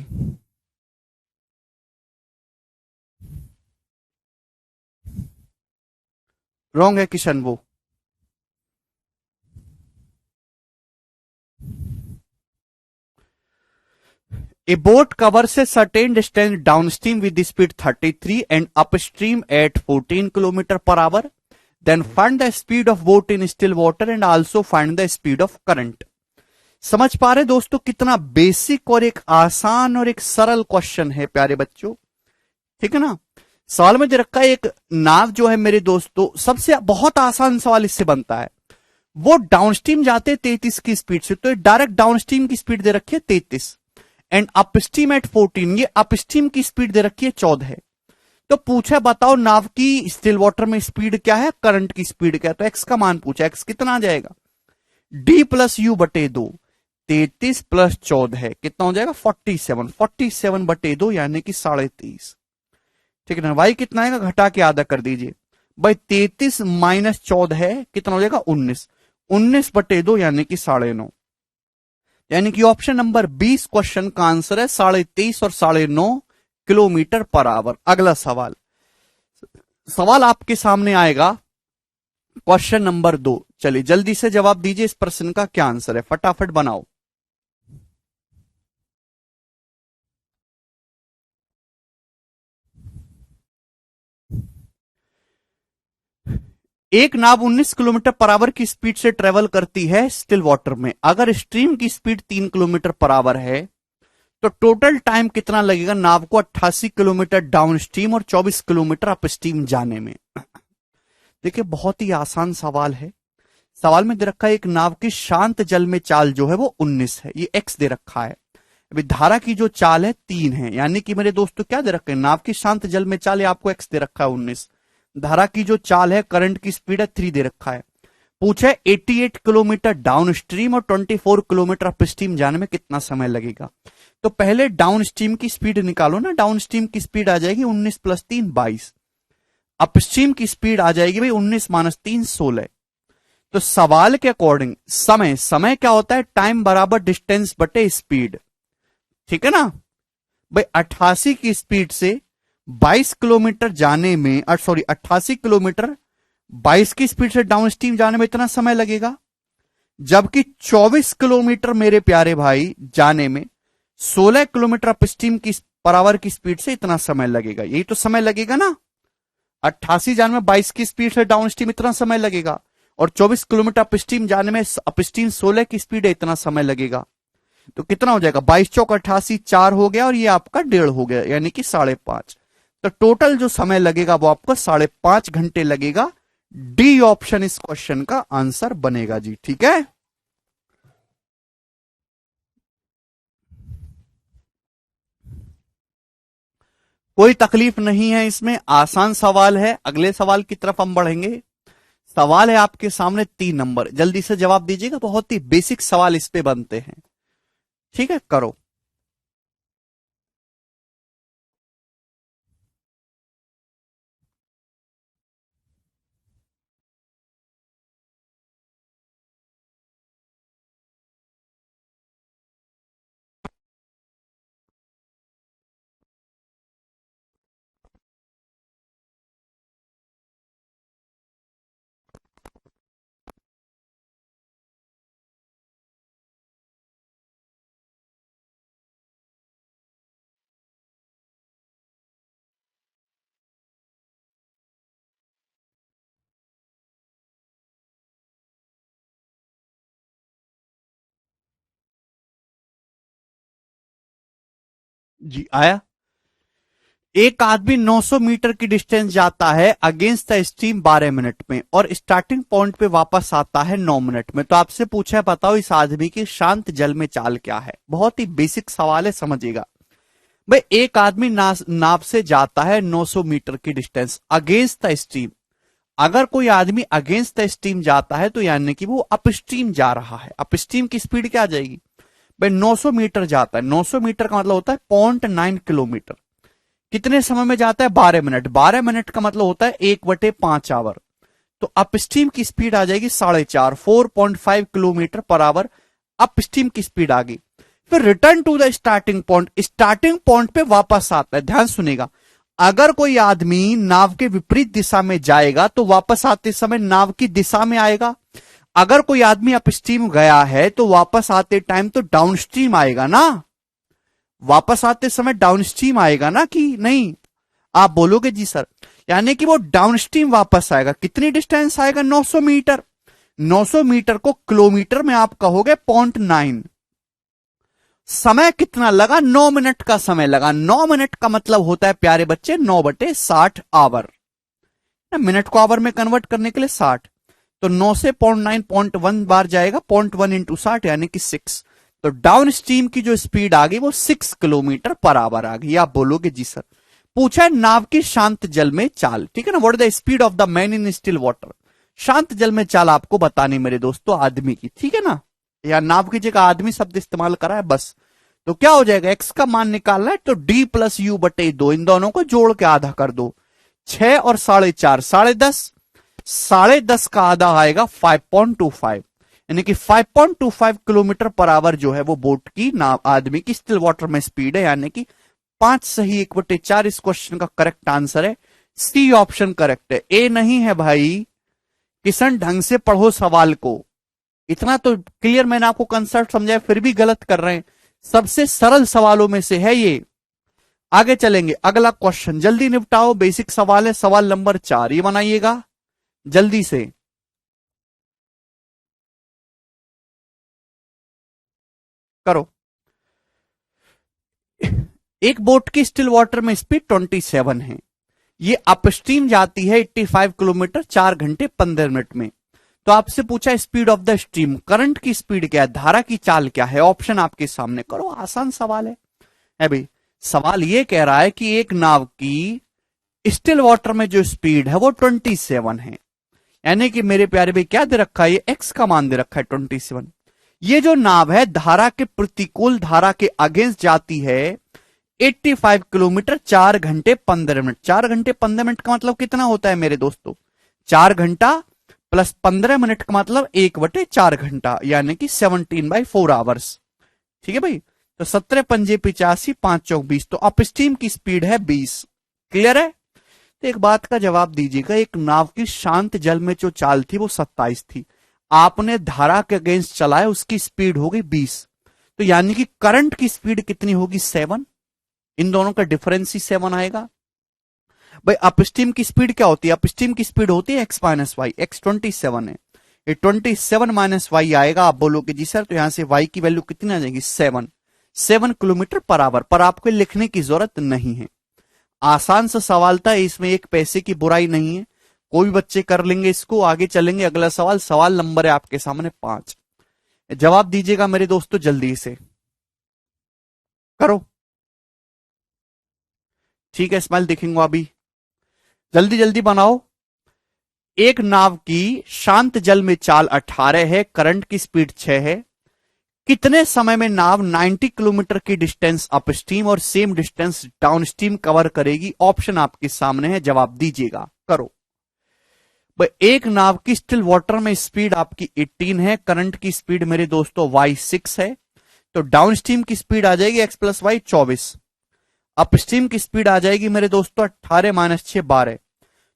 रॉन्ग है किशन वो। A boat covers a certain distance downstream with the speed 33 and upstream at 14 km per hour. Then find the speed of boat in still water and also find the speed of current. समझ पा रहे दोस्तों कितना बेसिक और एक आसान और एक सरल क्वेश्चन है प्यारे बच्चों, ठीक है ना। सवाल में दे रखा है एक नाव जो है मेरे दोस्तों, सबसे बहुत आसान सवाल इससे बनता है, वो डाउनस्ट्रीम जाते हैं 33 की स्पीड से, तो डायरेक्ट डाउनस्ट्रीम की स्पीड दे रखी है 33 एंड अपस्ट्रीम एट 14, ये अपस्ट्रीम की स्पीड दे रखी है 14 है। तो पूछा बताओ नाव की स्टिल वाटर में स्पीड क्या है, करंट की स्पीड क्या है, तो एक्स का मान पूछा, एक्स कितना आ जाएगा, डी प्लस यू बटे 2, 33 प्लस 14 है कितना हो जाएगा 47, 47 बटे 2 यानी कि 23.5, ठीक है ना। वाई कितना आएगा घटा के आधा कर दीजिए भाई, 33 माइनस 14 है कितना हो जाएगा 19, 19 बटे 2 यानी कि 9.5, यानी कि ऑप्शन नंबर 20 क्वेश्चन का आंसर है 23.5 और 9.5 किलोमीटर पर आवर। अगला सवाल, सवाल आपके सामने आएगा क्वेश्चन नंबर 2, चलिए जल्दी से जवाब दीजिए, इस प्रश्न का क्या आंसर है, फटाफट बनाओ। एक नाव 19 किलोमीटर पर आवर की स्पीड से ट्रेवल करती है स्टिल वाटर में, अगर स्ट्रीम की स्पीड 3 किलोमीटर पर आवर है तो टोटल टाइम कितना लगेगा नाव को 88 किलोमीटर डाउन स्ट्रीम और 24 किलोमीटर अप स्ट्रीम जाने में। देखिए बहुत ही आसान सवाल है। सवाल में दे रखा है एक नाव की शांत जल में चाल जो है वो 19 है, ये एक्स दे रखा है। अभी धारा की जो चाल है 3 है, यानी कि मेरे दोस्तों क्या दे रखा है, नाव की शांत जल में चाल है आपको एक्स दे रखा है 19, धारा की जो चाल है करंट की स्पीड है 3 दे रखा है। पूछा है 88 किलोमीटर डाउन स्ट्रीम और 24 किलोमीटर अप स्ट्रीम जाने में कितना समय लगेगा। तो पहले डाउन स्ट्रीम की स्पीड निकालो ना, डाउन स्ट्रीम की स्पीड आ जाएगी 19 प्लस 3 22, अपस्ट्रीम की स्पीड आ जाएगी भाई 19 माइनस 3 16। तो सवाल के अकॉर्डिंग समय, समय क्या होता है, टाइम बराबर डिस्टेंस बटे स्पीड, ठीक है ना भाई। 88 की स्पीड से 22 किलोमीटर जाने में, सॉरी 88 किलोमीटर 22 की स्पीड से डाउन स्ट्रीम जाने में इतना समय लगेगा, जबकि 24 किलोमीटर मेरे प्यारे भाई जाने में 16 किलोमीटर अप स्ट्रीम की पर आवर की स्पीड से इतना समय लगेगा। यही तो समय लगेगा ना, 88 जाने में 22 की स्पीड से डाउन स्ट्रीम इतना समय लगेगा, और 24 किलोमीटर अप स्ट्रीम जाने में अप स्ट्रीम 16 की स्पीड है इतना समय लगेगा। तो कितना हो जाएगा 22 चौक 88, 4 हो गया और ये आपका 1.5 हो गया, यानी कि 5.5। तो टोटल जो समय लगेगा वो आपको 5.5 घंटे लगेगा। डी ऑप्शन इस क्वेश्चन का आंसर बनेगा जी, ठीक है। कोई तकलीफ नहीं है इसमें, आसान सवाल है। अगले सवाल की तरफ हम बढ़ेंगे। सवाल है आपके सामने 3 नंबर, जल्दी से जवाब दीजिएगा, बहुत ही बेसिक सवाल इस पे बनते हैं, ठीक है, करो। जी आया। एक आदमी 900 मीटर की डिस्टेंस जाता है अगेंस्ट द स्ट्रीम 12 मिनट में और स्टार्टिंग पॉइंट पे वापस आता है 9 मिनट में। तो आपसे पूछा है बताओ इस आदमी की शांत जल में चाल क्या है। बहुत ही बेसिक सवाल है, समझिएगा भाई। एक आदमी नाव से जाता है 900 मीटर की डिस्टेंस अगेंस्ट द स्ट्रीम। अगर कोई आदमी अगेंस्ट द स्ट्रीम जाता है तो यानी कि वो अपस्ट्रीम जा रहा है। अपस्ट्रीम की स्पीड क्या आ जाएगी भाई, 900 मीटर जाता है, 900 मीटर का मतलब होता है 0.9 किलोमीटर। कितने समय में जाता है 12 मिनट, 12 मिनट का मतलब होता है 1/5 आवर। तो अपस्ट्रीम की स्पीड आ जाएगी 4.5, 4.5 किलोमीटर पर आवर अपस्ट्रीम की स्पीड आ गई। फिर return to the starting point, starting point पे वापस आता है। ध्यान सुनेगा, अगर कोई आदमी नाव के विपरीत दिशा में जाएगा तो वापस आते समय नाव की दिशा में आएगा। अगर कोई आदमी अपस्ट्रीम गया है तो वापस आते टाइम तो डाउनस्ट्रीम आएगा ना, वापस आते समय डाउनस्ट्रीम आएगा ना कि नहीं। आप बोलोगे जी सर, यानी कि वो डाउनस्ट्रीम वापस आएगा। कितनी डिस्टेंस आएगा 900 मीटर। 900 मीटर को किलोमीटर में आप कहोगे 0.9, समय कितना लगा? 9 मिनट का समय लगा। 9 मिनट का मतलब होता है प्यारे बच्चे 9/60 आवर। मिनट को आवर में कन्वर्ट करने के लिए 60, तो 9 से 0.9 0.1 बार जाएगा, 0.1 इंटू 60 यानी कि 6। तो डाउन स्ट्रीम की जो स्पीड आ गई वो 6 किलोमीटर पर आवर आ गई। आप बोलोगे जी सर। पूछा है नाव की शांत जल में चाल, ठीक है ना, what is the speed of the man in still water. शांत जल में चाल आपको बतानी मेरे दोस्तों आदमी की, ठीक है ना, या नाव की जगह आदमी शब्द इस्तेमाल करा है बस। तो क्या हो जाएगा, एक्स का मान निकालना है तो d+u/2, इन दोनों को जोड़ के आधा कर दो। 6 और 4.5, 10.5, 10.5 का आधा आएगा 5.25, यानी कि 5.25 किलोमीटर पर आवर जो है वो बोट की नाव आदमी की स्टिल वाटर में स्पीड है, यानी कि 5 सही 1/4 इस क्वेश्चन का करेक्ट आंसर है। सी ऑप्शन करेक्ट है, ए नहीं है भाई। किशन ढंग से पढ़ो सवाल को, इतना तो क्लियर मैंने आपको कंसेप्ट समझाया फिर भी गलत कर रहे हैं। सबसे सरल सवालों में से है ये। आगे चलेंगे, अगला क्वेश्चन जल्दी निपटाओ, बेसिक सवाल है, सवाल नंबर 4, ये बनाइएगा जल्दी से। करो। एक बोट की स्टिल वाटर में स्पीड 27 है, ये अपस्ट्रीम जाती है 85 किलोमीटर 4 घंटे 15 मिनट में। तो आपसे पूछा speed of the stream, current की स्पीड क्या है, धारा की चाल क्या है, ऑप्शन आपके सामने। करो, आसान सवाल है भाई। सवाल ये कह रहा है कि एक नाव की स्टिल वाटर में जो स्पीड है वो 27 है, यानी कि मेरे प्यारे भाई क्या दे रखा है, ये एक्स का मान दे रखा है 27। ये जो नाव है धारा के प्रतिकूल धारा के अगेंस्ट जाती है 85 किलोमीटर 4 घंटे 15 मिनट। 4 घंटे 15 मिनट का मतलब कितना होता है मेरे दोस्तों, 4 घंटा प्लस 15 मिनट का मतलब 1/4 घंटा, यानी कि 17/4 आवर्स। ठीक है भाई। तो 17 पंजे 85, 5 चौक 20, तो अपस्ट्रीम की स्पीड है 20। क्लियर है। तो एक बात का जवाब दीजिएगा, एक नाव की शांत जल में जो चाल थी वो 27 थी, आपने धारा के अगेंस्ट चलाया, उसकी स्पीड हो गई 20, तो यानी कि करंट की स्पीड कितनी होगी 7। इन दोनों का डिफरेंस ही 7 आएगा। भाई अपस्ट्रीम की स्पीड क्या होती है, अपस्ट्रीम की स्पीड होती है x माइनस वाई, एक्स 27 है, ये 27 माइनस वाई आएगा। आप बोलोगे जी सर तो यहां से y की वैल्यू कितनी आ जाएगी 7 किलोमीटर पर आवर, पर आपको लिखने की जरूरत नहीं है। आसान सा सवाल था, इसमें एक पैसे की बुराई नहीं है, कोई भी बच्चे कर लेंगे इसको। आगे चलेंगे, अगला सवाल, सवाल नंबर है आपके सामने 5, जवाब दीजिएगा मेरे दोस्तों जल्दी से। करो, ठीक है, स्माइल दिखेंगे अभी, जल्दी जल्दी बनाओ। एक नाव की शांत जल में चाल 18 है, करंट की स्पीड 6 है, कितने समय में नाव 90 किलोमीटर की डिस्टेंस अपस्ट्रीम और सेम डिस्टेंस डाउनस्ट्रीम कवर करेगी। ऑप्शन आपके सामने है, जवाब दीजिएगा। करो। एक नाव की स्टिल वाटर में स्पीड आपकी 18 है, करंट की स्पीड मेरे दोस्तों y6 है, तो डाउनस्ट्रीम की स्पीड आ जाएगी x + y 24, अपस्ट्रीम की स्पीड आ जाएगी मेरे दोस्तों 18 - 6 12।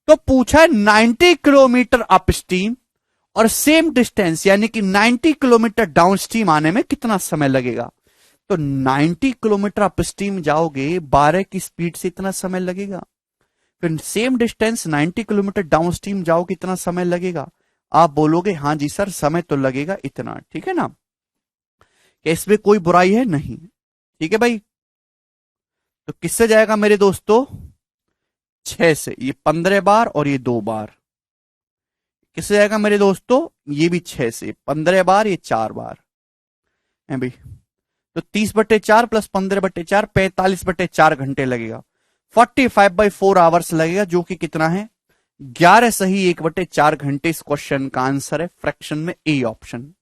तो पूछा है 90 किलोमीटर अपस्ट्रीम और सेम डिस्टेंस यानी कि 90 किलोमीटर डाउनस्ट्रीम आने में कितना समय लगेगा। तो 90 किलोमीटर अपस्ट्रीम जाओगे 12 की स्पीड से इतना समय लगेगा, फिर सेम डिस्टेंस 90 किलोमीटर डाउनस्ट्रीम जाओ कितना समय लगेगा। आप बोलोगे हाँ जी सर समय तो लगेगा इतना, ठीक है ना, क्या इसमें कोई बुराई है नहीं। ठीक है भाई। तो किससे जाएगा मेरे दोस्तों 6 से, ये 15 बार और ये 2 बार। किससे जाएगा मेरे दोस्तों, ये भी 6 से 15 बार, ये 4 बार है भाई। तो 30/4 प्लस 15/4 45/4 घंटे लगेगा, 45/4 आवर्स लगेगा, जो कि कितना है 11 सही 1/4 घंटे। इस क्वेश्चन का आंसर है फ्रैक्शन में ए ऑप्शन।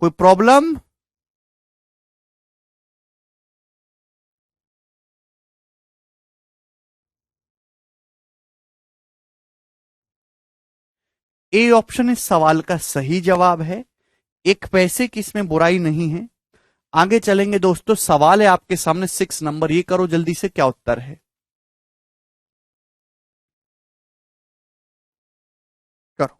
कोई प्रॉब्लम। ए ऑप्शन इस सवाल का सही जवाब है, एक पैसे की इसमें बुराई नहीं है। आगे चलेंगे दोस्तों, सवाल है आपके सामने 6 नंबर, ये करो जल्दी से क्या उत्तर है। करो।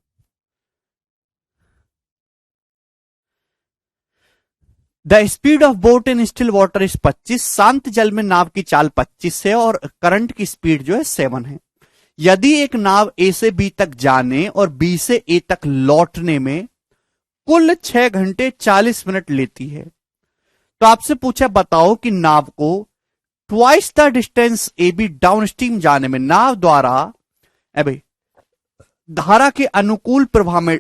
The speed of boat in still water is 25, शांत जल में नाव की चाल 25 है और करंट की स्पीड जो है 7 है। यदि एक नाव ए से बी तक जाने और बी से ए तक लौटने में कुल 6 घंटे 40 मिनट लेती है, तो आपसे पूछा बताओ कि नाव को twice the distance A be down stream जाने में, नाव द्वारा भाई धारा के अनुकूल प्रवाह में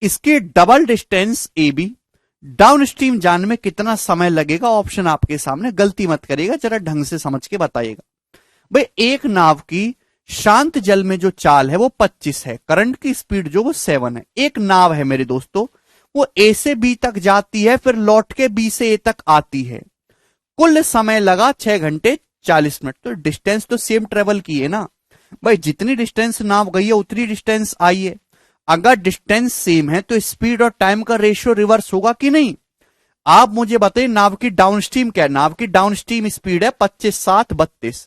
इसके double distance A be down stream जाने में कितना समय लगेगा। ऑप्शन आपके सामने, गलती मत करिएगा, जरा ढंग से समझ के बताइएगा। भाई एक नाव की शांत जल में जो चाल है वो 25 है, करंट की स्पीड जो वो 7 है। एक नाव है मेरे दोस्तों, वो ए से बी तक जाती है, फिर लौट के बी से ए तक आती है। कुल समय लगा 6 घंटे 40 मिनट। तो डिस्टेंस तो सेम ट्रेवल की है ना भाई, जितनी डिस्टेंस नाव गई है उतनी डिस्टेंस आई है। अगर डिस्टेंस सेम है तो स्पीड और टाइम का रेशियो रिवर्स होगा कि नहीं। आप मुझे बताइए नाव की डाउन स्ट्रीम क्या है। नाव की डाउन स्ट्रीम स्पीड है 25 7 32।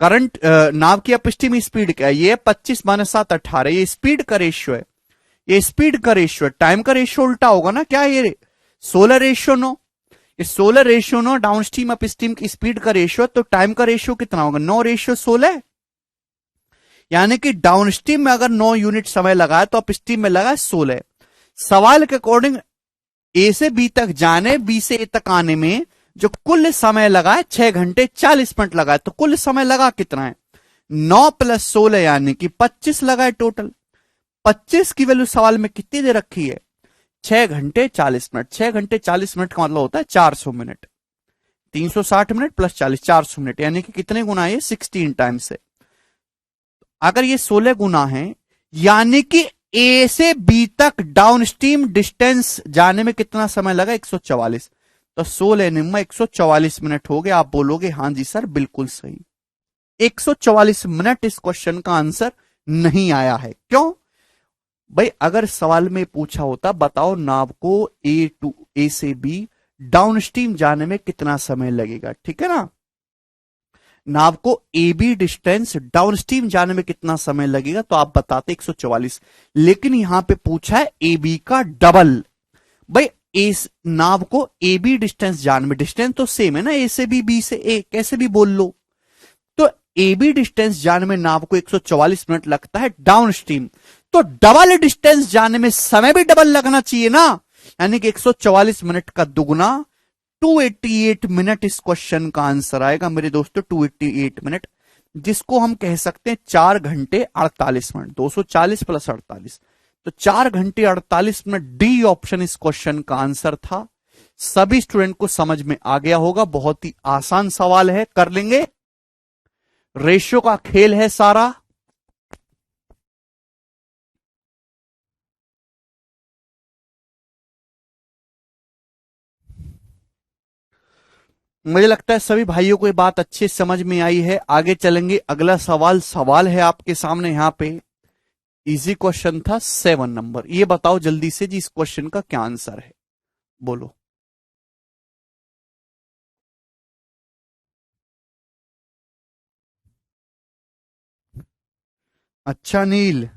करंट नाव की अपस्ट्रीम स्पीड क्या है, ये 25 माइनस 7 18। ये स्पीड का रेशियो है, ये स्पीड का रेशियो है। टाइम का रेशियो उल्टा होगा ना, क्या है ये 16 रेशियो 9। ये 16 रेशियो 9 डाउन स्ट्रीम अपस्ट्रीम की स्पीड का रेशियो, तो टाइम का रेशियो कितना होगा 9 रेशियो 16। यानी कि डाउन स्ट्रीम में अगर 9 यूनिट समय लगा है तो अपस्ट्रीम में लगा है 16। सवाल के अकॉर्डिंग ए से बी तक जाने, बी से ए तक आने में जो कुल समय लगा है 6 घंटे 40 मिनट लगा है। तो कुल समय लगा कितना है 9 प्लस 16 यानी कि 25 लगा है टोटल। 25 की वैल्यू सवाल में कितनी दे रखी है 6 घंटे 40 मिनट। 6 घंटे 40 मिनट का मतलब होता है 400 मिनट। 360 मिनट प्लस 40 400 मिनट, यानी कि कितने गुना है 16 टाइम्स से। अगर ये 16 गुना है यानी कि ए से बी तक डाउन स्ट्रीम डिस्टेंस जाने में कितना समय लगा 144। तो 16 निम्मा 144 मिनट हो गए। आप बोलोगे हां जी सर बिल्कुल सही, 144 मिनट इस क्वेश्चन का आंसर नहीं आया है। क्यों भाई, अगर सवाल में पूछा होता बताओ नाव को ए से बी डाउन स्ट्रीम जाने में कितना समय लगेगा, ठीक है ना, नाव को A B distance downstream जाने में कितना समय लगेगा, तो आप बताते 144। लेकिन यहां पे पूछा है ए बी का डबल। भाई इस नाव को ए बी डिस्टेंस जाने में, डिस्टेंस तो सेम है ना ए से बी से ए, कैसे भी बोल लो। तो ए बी डिस्टेंस जाने में नाव को 144 मिनट लगता है डाउन स्ट्रीम, तो डबल डिस्टेंस जाने में समय भी डबल लगना चाहिए ना, यानी कि 144 मिनट का दुगुना 288 मिनट इस क्वेश्चन का आंसर आएगा मेरे दोस्तों। 288 मिनट, जिसको हम कह सकते हैं 4 घंटे 48 मिनट। 240 प्लस 48, तो 4 घंटे 48 मिनट डी ऑप्शन इस क्वेश्चन का आंसर था। सभी स्टूडेंट को समझ में आ गया होगा, बहुत ही आसान सवाल है, कर लेंगे। रेशियो का खेल है सारा। मुझे लगता है सभी भाइयों को ये बात अच्छी समझ में आई है। आगे चलेंगे, अगला सवाल है आपके सामने यहां पे। इजी क्वेश्चन था 7 नंबर। ये बताओ जल्दी से जी इस क्वेश्चन का क्या आंसर है, बोलो। अच्छा नील,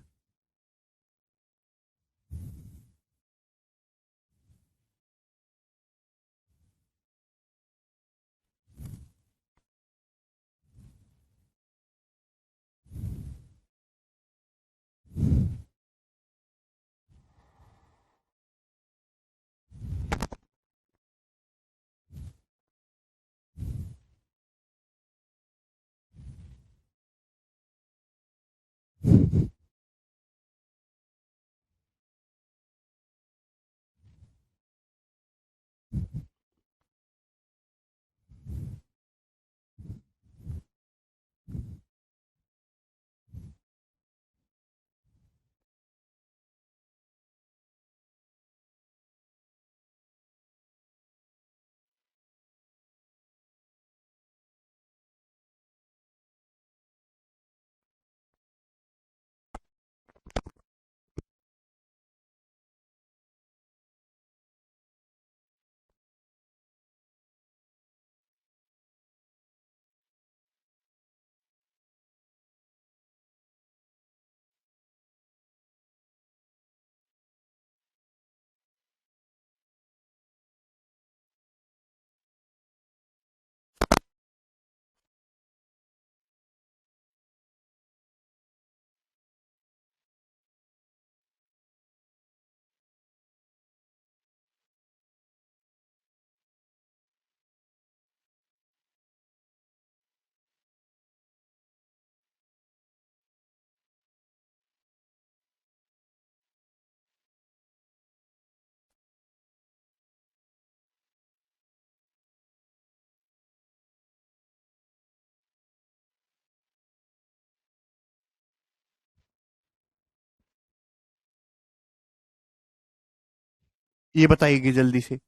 ये बताइएगा जल्दी से।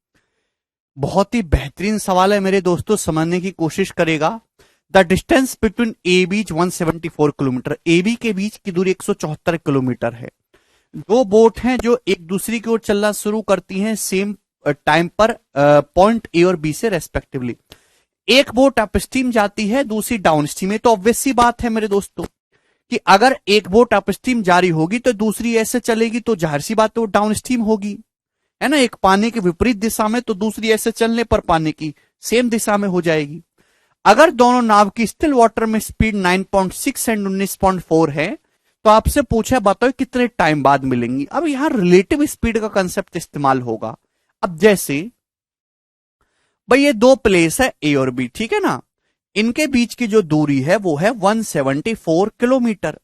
बहुत ही बेहतरीन सवाल है मेरे दोस्तों, समझने की कोशिश करेगा। द डिस्टेंस बिटवीन ए बीच 174 किलोमीटर, ए बी के बीच की दूरी 174 किलोमीटर है। दो बोट हैं जो एक दूसरी की ओर चलना शुरू करती हैं सेम टाइम पर पॉइंट ए और बी से रेस्पेक्टिवली। एक बोट अपस्ट्रीम जाती है, दूसरी डाउन स्ट्रीम है। तो ऑब्वियस सी बात है मेरे दोस्तों कि अगर एक बोट अपस्ट्रीम जारी होगी तो दूसरी ऐसे चलेगी, तो जाहिर सी बात है वो डाउन स्ट्रीम होगी, है ना। एक पानी के विपरीत दिशा में, तो दूसरी ऐसे चलने पर पानी की सेम दिशा में हो जाएगी। अगर दोनों नाव की स्टिल वाटर में स्पीड 9.6 एंड 19.4 है, तो आपसे पूछा बताओ कितने टाइम बाद मिलेंगी। अब यहां रिलेटिव स्पीड का कंसेप्ट इस्तेमाल होगा। अब जैसे भाई ये दो प्लेस है ए और बी, ठीक है ना, इनके बीच की जो दूरी है वो है 174 किलोमीटर।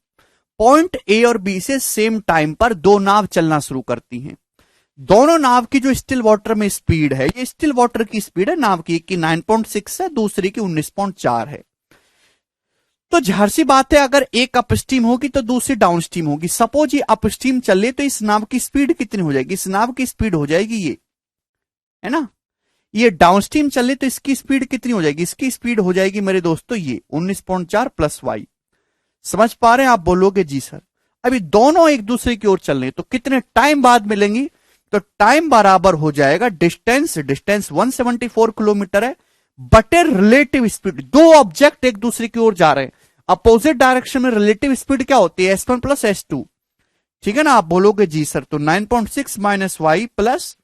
पॉइंट ए और बी से सेम टाइम पर दो नाव चलना शुरू करती हैं। दोनों नाव की जो स्टिल वाटर में स्पीड है, ये स्टिल वाटर की स्पीड है नाव की, एक की 9.6 है, दूसरी की 19.4 है। तो जाहिर सी बात है अगर एक अपस्ट्रीम होगी तो दूसरी डाउनस्ट्रीम होगी। सपोज ये अपस्ट्रीम चले तो इस नाव की स्पीड कितनी हो जाएगी, इस नाव की स्पीड हो जाएगी ये, है ना। ये डाउनस्ट्रीम चले तो इसकी स्पीड कितनी हो जाएगी, इसकी स्पीड हो जाएगी मेरे दोस्तों ये 19.4 प्लस वाई। समझ पा रहे हैं आप, बोलोगे जी सर। अभी दोनों एक दूसरे की ओर चल रहे हैं तो कितने टाइम बाद मिलेंगी, तो टाइम बराबर हो जाएगा डिस्टेंस 174 किलोमीटर है बटे रिलेटिव स्पीड। दो ऑब्जेक्ट एक दूसरे की ओर जा रहे हैं, अपोजिट डायरेक्शन में रिलेटिव स्पीड क्या होती है, S1 प्लस S2, ठीक है ना। आप बोलोगे जी सर, तो 9.6 minus y plus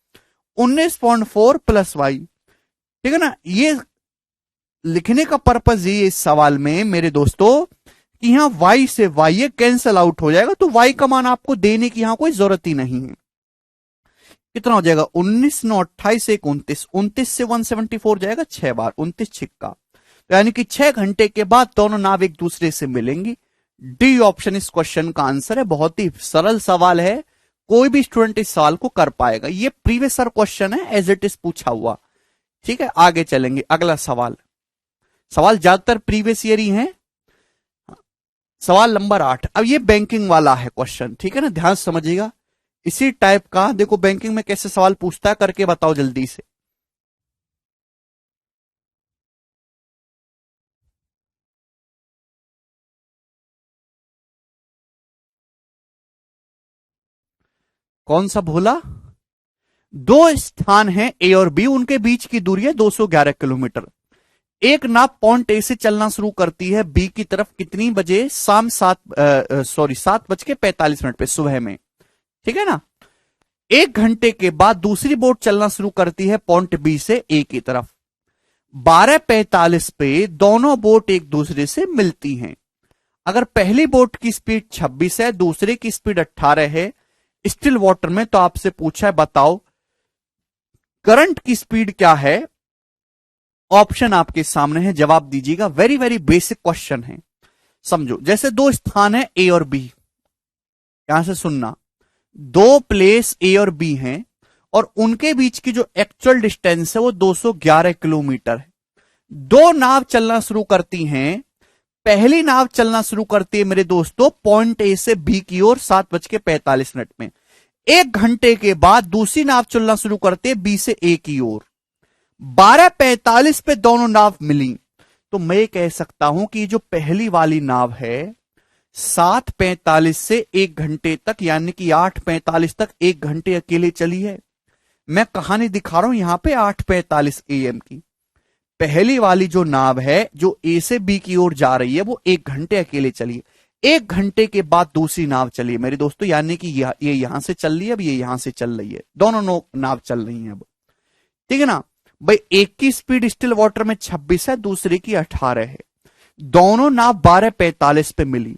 19.4 plus y, ठीक है ना। ये लिखने का पर्पज ये इस सवाल में मेरे दोस्तों कि यहां y से y ये कैंसल आउट हो जाएगा, तो y का मान आपको देने की यहां कोई जरूरत ही नहीं है। कितना हो जाएगा 19 9 28 1 29, 29 से 174 जाएगा 6 बार, 29 छिक्का, तो यानी कि 6 घंटे के बाद दोनों नाव एक दूसरे से मिलेंगी। डी ऑप्शन इस क्वेश्चन का आंसर है। बहुत ही सरल सवाल है, कोई भी स्टूडेंट इस सवाल को कर पाएगा। ये प्रीवियस सर क्वेश्चन है, एज इट इज पूछा हुआ, ठीक है। आगे चलेंगे, अगला सवाल ज्यादातर प्रीवियस ईयर ही है। सवाल नंबर 8। अब ये बैंकिंग वाला है क्वेश्चन, ठीक है ना, ध्यान से समझिएगा। इसी टाइप का देखो बैंकिंग में कैसे सवाल पूछता है, करके बताओ जल्दी से। कौन सा भूला, दो स्थान हैं ए और बी, उनके बीच की दूरी है 211 किलोमीटर। एक नाव पॉइंट ए से चलना शुरू करती है बी की तरफ कितनी बजे, शाम 7:45 पे सुबह में, ठीक है ना। एक घंटे के बाद दूसरी बोट चलना शुरू करती है पॉइंट बी से ए की तरफ। 12:45 पे दोनों बोट एक दूसरे से मिलती हैं। अगर पहली बोट की स्पीड 26 है, दूसरे की स्पीड 18 है स्टिल वाटर में, तो आपसे पूछा है बताओ करंट की स्पीड क्या है। ऑप्शन आपके सामने है, जवाब दीजिएगा। वेरी वेरी बेसिक क्वेश्चन है, समझो। जैसे दो स्थान है ए और बी, यहां से सुनना, दो प्लेस ए और बी हैं और उनके बीच की जो एक्चुअल डिस्टेंस है वो 211 किलोमीटर है। दो नाव चलना शुरू करती हैं। पहली नाव चलना शुरू करती है मेरे दोस्तों पॉइंट ए से बी की ओर 7:45 में। एक घंटे के बाद दूसरी नाव चलना शुरू करती है बी से ए की ओर। 12:45 पे दोनों नाव मिली, तो मैं कह सकता हूं कि जो पहली वाली नाव है 7:45 से 1 घंटे तक, यानी कि 8:45 तक 1 घंटे अकेले चली है। मैं कहानी दिखा रहा हूं यहां पे 8:45 AM की। पहली वाली जो नाव है जो ए से बी की ओर जा रही है वो 1 घंटे अकेले चली है। 1 घंटे के बाद दूसरी नाव चली है मेरे दोस्तों, यानी कि ये यहां से चल रही है, अब ये यहां से चल रही है, दोनों नाव चल रही है अब, ठीक है ना भाई। एक की स्पीड स्टिल वाटर में 26 है, दूसरे की 18 है। दोनों नाव 12:45 पे मिली,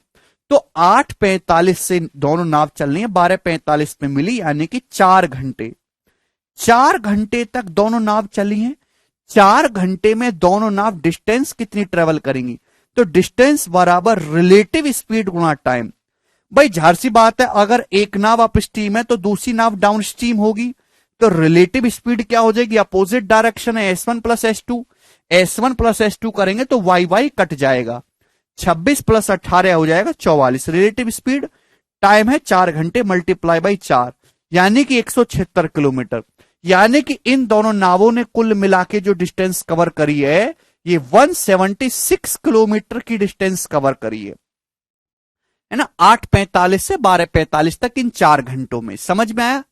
तो 8:45 से दोनों नाव चल रही है, 12:45 पे मिली, यानी कि 4 घंटे। 4 घंटे तक दोनों नाव चली हैं। 4 घंटे में दोनों नाव डिस्टेंस कितनी ट्रेवल करेंगी, तो डिस्टेंस बराबर रिलेटिव स्पीड गुणा टाइम। भाई जाहिर सी बात है अगर एक नाव अप स्ट्रीम है तो दूसरी नाव डाउन स्ट्रीम होगी, तो रिलेटिव स्पीड क्या हो जाएगी, अपोजिट डायरेक्शन है S1 plus S2, S1 plus S2 करेंगे तो YY कट जाएगा, 26 प्लस 18 हो जाएगा 44। रिलेटिव स्पीड टाइम है 4 घंटे मल्टीप्लाई बाई 4, यानी कि 176 किलोमीटर। यानी कि इन दोनों नावों ने कुल मिला के जो डिस्टेंस कवर करी है ये 176 किलोमीटर की डिस्टेंस कवर करी है ना, 8:45 से 12:45 तक इन 4 घंटों में। समझ में आया?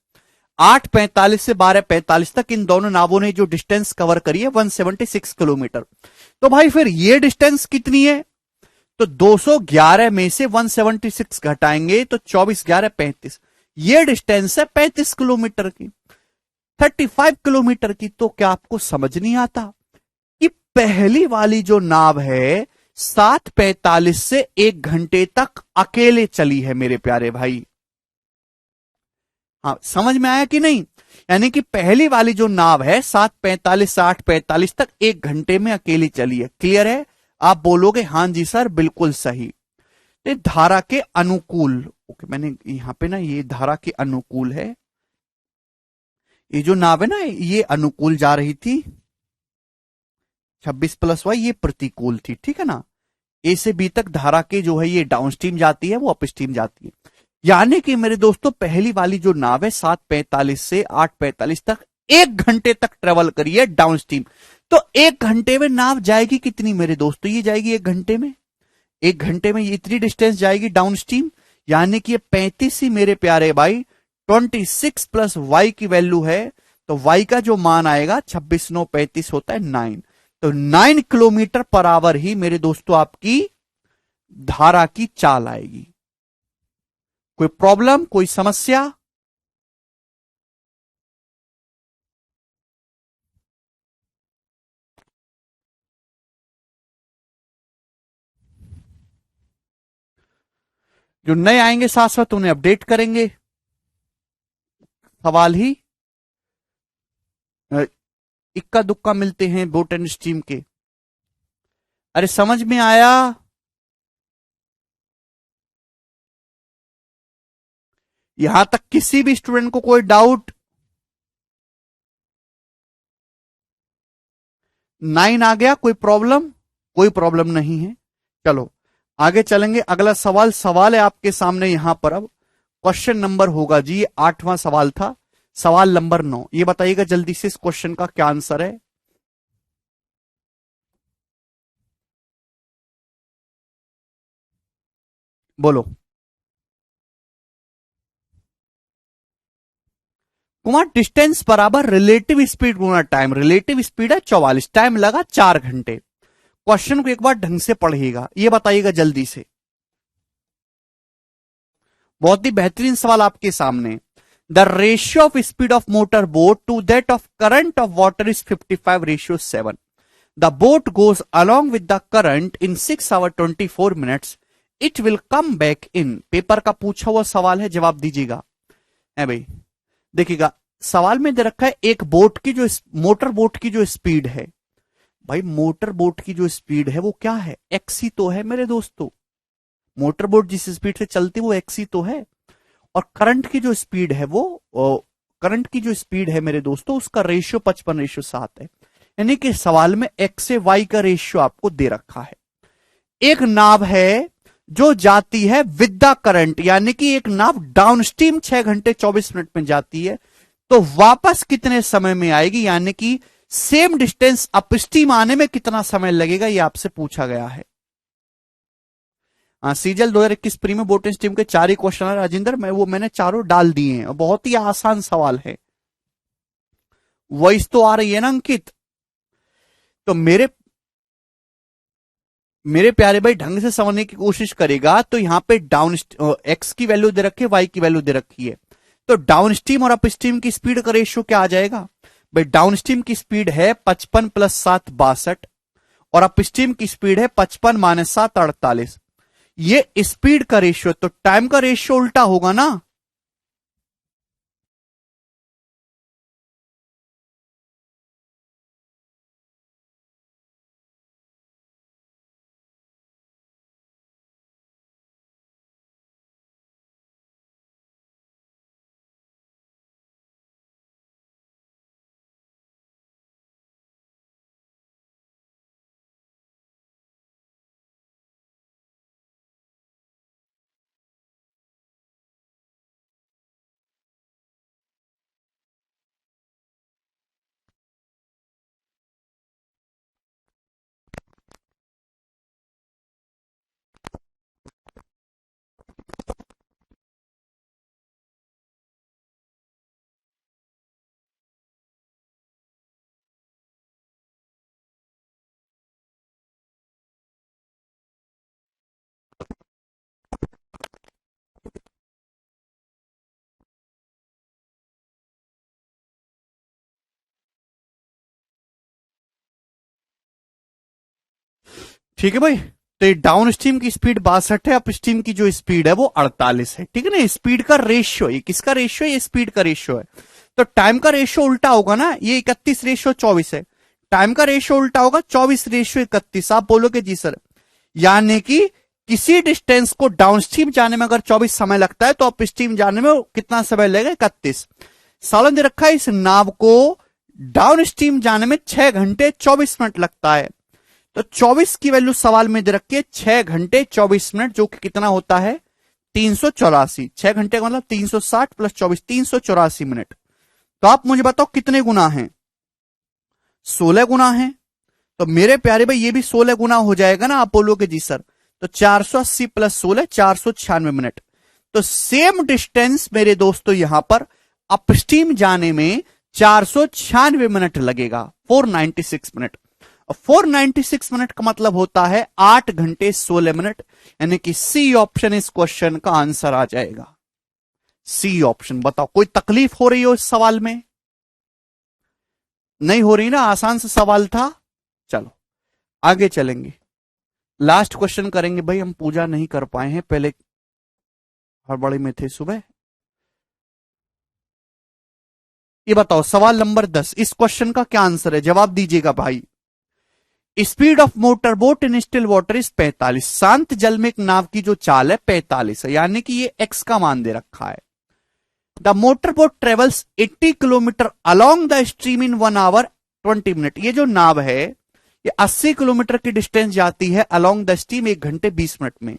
8:45 से 12:45 तक इन दोनों नावों ने जो डिस्टेंस कवर करी है 176 किलोमीटर। तो भाई फिर ये डिस्टेंस कितनी है? तो 211 में से 176 घटाएंगे तो 24 11 35, ये डिस्टेंस है 35 किलोमीटर की, 35 किलोमीटर की। तो क्या आपको समझ नहीं आता कि पहली वाली जो नाव है 7:45 से 1 घंटे तक अकेले चली है मेरे प्यारे भाई? हाँ, समझ में आया कि नहीं? यानी कि पहली वाली जो नाव है 7:45 से 8:45 तक 1 घंटे में अकेली चली है। क्लियर है? आप बोलोगे हां जी सर बिल्कुल सही। तो धारा के अनुकूल, ओके, मैंने यहां पे ना ये धारा के अनुकूल है, ये जो नाव है ना ये अनुकूल जा रही थी, 26+y ये प्रतिकूल थी, ठीक है ना। ए से बी तक धारा के जो है ये डाउन स्ट्रीम जाती है, वो अप स्ट्रीम जाती है। यानी कि मेरे दोस्तों पहली वाली जो नाव है 7:45 से 8:45 तक 1 घंटे तक ट्रेवल करी है डाउन स्ट्रीम। तो 1 घंटे में नाव जाएगी कितनी मेरे दोस्तों? ये जाएगी 1 घंटे में, 1 घंटे में ये इतनी डिस्टेंस जाएगी डाउन स्ट्रीम। यानी कि ये 35 ही मेरे प्यारे भाई 26+y की वैल्यू है। तो y का जो मान आएगा 26 9 35 होता है 9। तो 9 किलोमीटर पर आवर ही मेरे दोस्तों आपकी धारा की चाल आएगी। कोई प्रॉब्लम, कोई समस्या? जो नए आएंगे साथ साथ उन्हें अपडेट करेंगे। सवाल ही अ, इक्का दुक्का मिलते हैं बोट एंड स्ट्रीम के। अरे समझ में आया? यहां तक किसी भी स्टूडेंट को कोई डाउट? 9 आ गया, कोई प्रॉब्लम? कोई प्रॉब्लम नहीं है। चलो आगे चलेंगे। अगला सवाल सवाल है आपके सामने यहां पर। अब क्वेश्चन नंबर होगा जी, ये 8वां सवाल था, सवाल नंबर 9। ये बताइएगा जल्दी से इस क्वेश्चन का क्या आंसर है। बोलो। कुमार डिस्टेंस बराबर रिलेटिव स्पीड गुना टाइम। रिलेटिव स्पीड है 44, टाइम लगा 4 घंटे। क्वेश्चन को एक बार ढंग से पढ़िएगा, ये बताइएगा जल्दी से। बहुत ही बेहतरीन सवाल आपके सामने। The ratio of speed of motor boat to that of current of water is 55:7। The boat goes along with the current in 6 hours 24 minutes। It will come back in. Paper का पूछा हुआ सवाल है, जवाब दीजिएगा। है भाई, देखिएगा सवाल में दे रखा है एक बोट की जो मोटर बोट की जो स्पीड है, भाई मोटर बोट की जो स्पीड है वो क्या है? एक्सी तो है मेरे दोस्तों। मोटर बोट जिस स्पीड से चलती है वो एक्सी तो है। और करंट की जो स्पीड है वो करंट की जो स्पीड है मेरे दोस्तों उसका रेशियो 55:7 है। यानी कि सवाल में एक्स से वाई का रेशियो आपको दे रखा है। एक नाव है जो जाती है विद द करंट, यानी कि एक नाव डाउन स्ट्रीम 6 घंटे 24 मिनट में जाती है, तो वापस कितने समय में आएगी? यानी कि सेम डिस्टेंस अपस्ट्रीम आने में कितना समय लगेगा, यह आपसे पूछा गया है। सीजल 2021 प्री में बोटिंग टीम के 4 ही क्वेश्चन है राजेंद्र, मैंने चारों डाल दिए हैं, बहुत ही आसान सवाल है। वॉइस तो आ रही है ना अंकित? तो मेरे प्यारे भाई ढंग से समझने की कोशिश करेगा तो यहां पे डाउन एक्स की वैल्यू दे रखी है, वाई की वैल्यू दे रखी है। तो डाउन स्ट्रीम और अप स्ट्रीम की स्पीड का रेशियो क्या आ जाएगा? भाई डाउन स्ट्रीम की स्पीड है 55 + 7 62, और अप स्ट्रीम की स्पीड है 55 - 7 48। ये स्पीड का रेशियो, तो टाइम का रेशियो उल्टा होगा ना। ठीक है भाई। तो ये डाउन स्ट्रीम की स्पीड 62 है, अप स्ट्रीम की जो स्पीड है वो 48 है। ठीक है ना, स्पीड का रेशियो, ये किसका रेशियो है, ये स्पीड का रेशियो है। तो टाइम का रेशियो उल्टा होगा ना, ये 31:24 है, टाइम का रेशियो उल्टा होगा 24:31। आप बोलोगे जी सर, यानी कि किसी डिस्टेंस को डाउन स्ट्रीम जाने में अगर 24 समय लगता है तो अप स्ट्रीम जाने में कितना समय लगेगा, 31। सवाल दे रखा है इस नाव को डाउन स्ट्रीम जाने में 6 घंटे 24 मिनट लगता है। तो 24 की वैल्यू सवाल में दे रखी है 6 घंटे 24 मिनट, जो कि कितना होता है 384। 6 घंटे का मतलब 360 प्लस 24, 384 मिनट। तो आप मुझे बताओ कितने गुना है, 16 गुना है। तो मेरे प्यारे भाई ये भी 16 गुना हो जाएगा ना, आप बोलोगे जी सर। तो 480 प्लस 16 496 मिनट। तो सेम डिस्टेंस मेरे दोस्तों यहां पर अपस्ट्रीम जाने में 496 मिनट लगेगा, 496 मिनट। 496 मिनट का मतलब होता है 8 घंटे 16 मिनट, यानी कि सी ऑप्शन इस क्वेश्चन का आंसर आ जाएगा, सी ऑप्शन। बताओ कोई तकलीफ हो रही हो इस सवाल में, नहीं हो रही ना, आसान सा सवाल था। चलो आगे चलेंगे, लास्ट क्वेश्चन करेंगे भाई। हम पूजा नहीं कर पाए हैं, पहले हड़बड़ी में थे सुबह। ये बताओ सवाल नंबर 10, इस क्वेश्चन का क्या आंसर है, जवाब दीजिएगा भाई। Speed of motor boat in still water is 45। शांत जल में एक नाव की जो चाल है 45 है, यानी कि ये एक्स का मान दे रखा है। The motor boat travels 80 kilometre along the stream in 1 hour 20 minute. ये जो नाव है ये 80 किलोमीटर की डिस्टेंस जाती है अलोंग द स्ट्रीम 1 घंटे 20 मिनट में।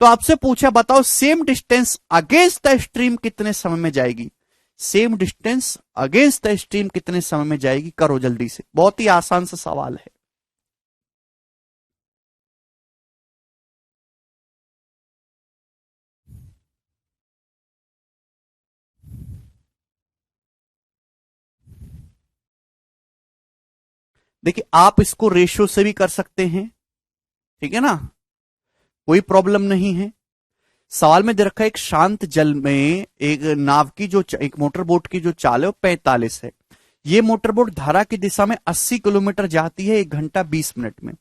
तो आपसे पूछा बताओ same distance against the stream कितने समय में जाएगी, same distance against the stream कितने समय में जाएगी, करो जल्दी से, बहुत ही आसान सा सवाल है। देखिए आप इसको रेशियो से भी कर सकते हैं, ठीक है ना, कोई प्रॉब्लम नहीं है। सवाल में दे रखा है एक शांत जल में एक नाव की जो एक मोटर बोट की जो चाल है वो 45 है। ये मोटर बोट धारा की दिशा में 80 किलोमीटर जाती है 1 घंटा 20 मिनट में,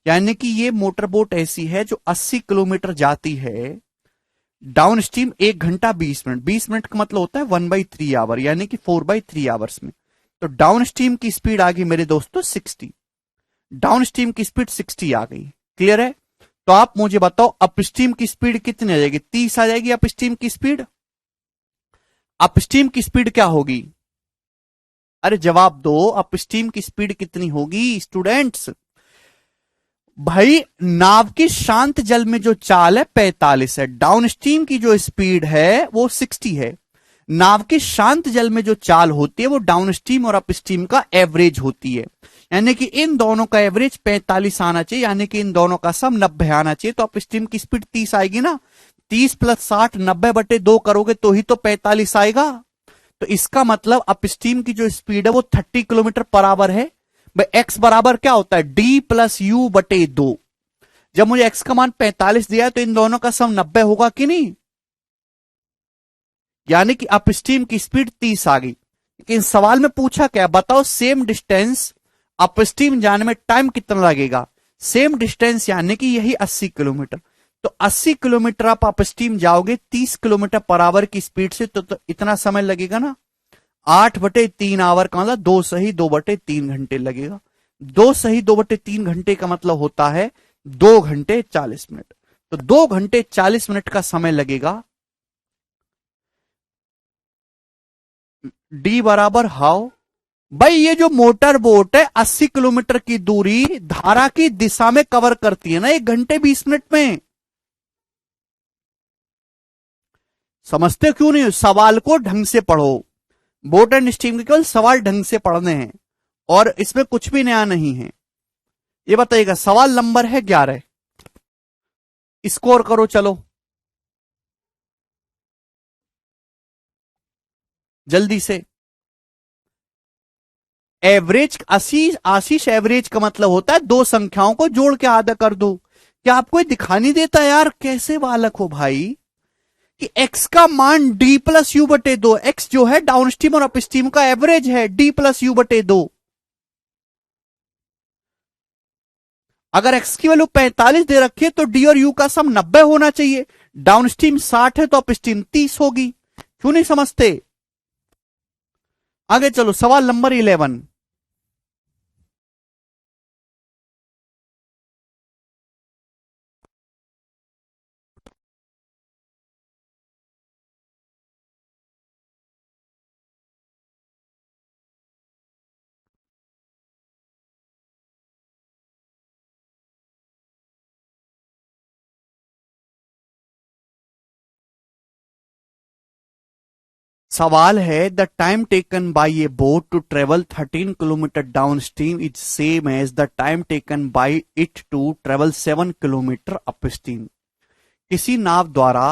यानी कि ये मोटर बोट ऐसी है जो 80 किलोमीटर जाती है डाउन स्ट्रीम 1 घंटा 20 मिनट। 20 मिनट का मतलब होता है 1/3 आवर, यानी कि 4/3 आवर्स में। तो डाउन स्ट्रीम की स्पीड आ गई मेरे दोस्तों 60, डाउन स्ट्रीम की स्पीड 60 आ गई। क्लियर है। तो आप मुझे बताओ अपस्ट्रीम की स्पीड कितनी आ जाएगी, 30 आ जाएगी अपस्ट्रीम की स्पीड। अपस्ट्रीम की स्पीड क्या होगी, अरे जवाब दो, अपस्ट्रीम की स्पीड कितनी होगी स्टूडेंट्स। भाई नाव की शांत जल में जो चाल है 45 है, डाउन स्ट्रीम की जो स्पीड है वो 60 है। नाव की शांत जल में जो चाल होती है वो डाउन स्ट्रीम और अप स्ट्रीम का एवरेज होती है, यानी कि इन दोनों का एवरेज 45 आना चाहिए, यानी कि इन दोनों का सम 90 आना चाहिए। तो अप स्ट्रीम की स्पीड 30 आएगी ना, 30 + 60 90/2 करोगे तो ही तो 45 आएगा। तो इसका मतलब अप स्ट्रीम की जो स्पीड है वो 30 किलोमीटर पर आवर है। भाई एक्स बराबर क्या होता है, डी प्लस यू बटे 2। जब मुझे एक्स का मान 45 दिया है तो इन दोनों का सम 90 होगा कि नहीं, यानी कि अपस्ट्रीम की स्पीड 30 आ गई। लेकिन सवाल में पूछा क्या, बताओ सेम डिस्टेंस अपस्ट्रीम जाने में टाइम कितना लगेगा, सेम डिस्टेंस यानी कि यही 80 किलोमीटर। तो 80 किलोमीटर आप अपस्ट्रीम जाओगे 30 किलोमीटर पर आवर की स्पीड से, तो इतना समय लगेगा ना, 8/3 आवर का मतलब 2 सही 2/3 घंटे लगेगा। 2 सही 2/3 घंटे का मतलब होता है 2 घंटे 40 मिनट। तो 2 घंटे 40 मिनट का समय लगेगा। डी बराबर हाउ, भाई ये जो मोटर बोट है 80 किलोमीटर की दूरी धारा की दिशा में कवर करती है ना 1 घंटे 20 मिनट में। समझते क्यों नहीं, सवाल को ढंग से पढ़ो। बोट एंड स्ट्रीम के केवल सवाल ढंग से पढ़ने हैं और इसमें कुछ भी नया नहीं है। ये बताइएगा सवाल नंबर है 11, स्कोर करो चलो जल्दी से। एवरेज आशीष एवरेज का मतलब होता है दो संख्याओं को जोड़ के आधा कर दो। क्या आपको दिखा नहीं देता यार, कैसे बालक हो भाई, कि x का मान d प्लस यू बटे 2, x जो है डाउन स्ट्रीम और अप स्ट्रीम का एवरेज है, d प्लस यू बटे 2। अगर एक्स की वैल्यू 45 दे रखी है तो डी और यू का सम 90 होना चाहिए। डाउनस्ट्रीम 60 है तो अपस्ट्रीम 30 होगी। क्यों नहीं समझते? आगे चलो, सवाल नंबर 11। सवाल है, the time taken by a boat to travel 13 kilometre downstream is same as the time taken by it to travel 7 kilometre upstream. किसी नाव द्वारा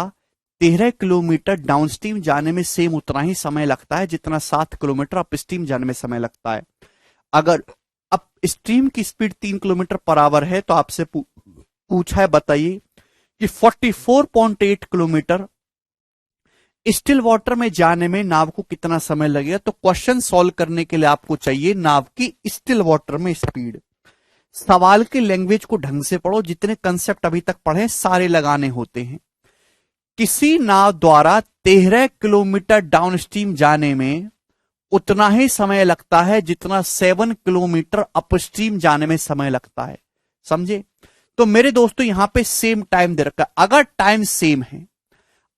13 किलोमीटर डाउन स्ट्रीम जाने में सेम उतना ही समय लगता है जितना 7 किलोमीटर अप स्ट्रीम जाने में समय लगता है। अगर अप स्ट्रीम की स्पीड 3 किलोमीटर पर आवर है तो आपसे पूछा है, बताइए कि 44.8 किलोमीटर स्टिल वाटर में जाने में नाव को कितना समय लगेगा। तो क्वेश्चन सॉल्व करने के लिए आपको चाहिए नाव की स्टिल वाटर में स्पीड। सवाल की लैंग्वेज को ढंग से पढ़ो, जितने कंसेप्ट अभी तक पढ़े सारे लगाने होते हैं। किसी नाव द्वारा 13 किलोमीटर डाउनस्ट्रीम जाने में उतना ही समय लगता है जितना 7 किलोमीटर अपस्ट्रीम जाने में समय लगता है। समझे? तो मेरे दोस्तों यहां पे सेम टाइम दे रखा है। अगर टाइम सेम है,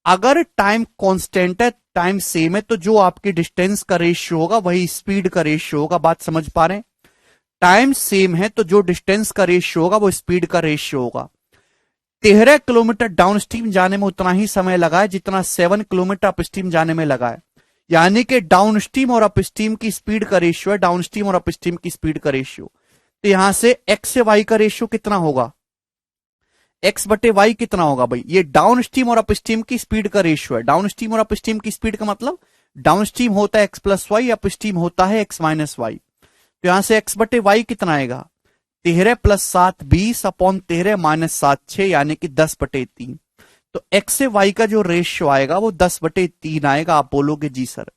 अगर टाइम कांस्टेंट है, टाइम सेम है, तो जो आपकी डिस्टेंस का रेशियो होगा वही स्पीड का रेशियो होगा। बात समझ पा रहे हैं? टाइम सेम है तो जो डिस्टेंस का रेशियो होगा वो स्पीड का रेशियो होगा। 13 किलोमीटर डाउनस्ट्रीम जाने में उतना ही समय लगा है जितना 7 किलोमीटर अपस्ट्रीम जाने में लगा है। यानी कि डाउनस्ट्रीम और अपस्ट्रीम की स्पीड का रेशियो है, डाउनस्ट्रीम और अपस्ट्रीम की स्पीड का रेशियो। तो यहां से एक्स से वाई का रेशियो कितना होगा? एक्स बटे वाई कितना होगा भाई? ये डाउन स्ट्रीम और अपस्ट्रीम की स्पीड का रेशियो है। डाउन स्ट्रीम और अपस्ट्रीम की स्पीड का मतलब डाउन स्ट्रीम होता है एक्स प्लस वाई, अपस्ट्रीम होता है एक्स माइनस वाई। तो यहां से एक्स बटे वाई कितना आएगा? 13 प्लस 7 20 अपॉन 13 माइनस 7 6, यानी कि 10 बटे 3। तो एक्स से वाई का जो रेशियो आएगा वो 10 बटे 3 आएगा। आप बोलोगे जी सर,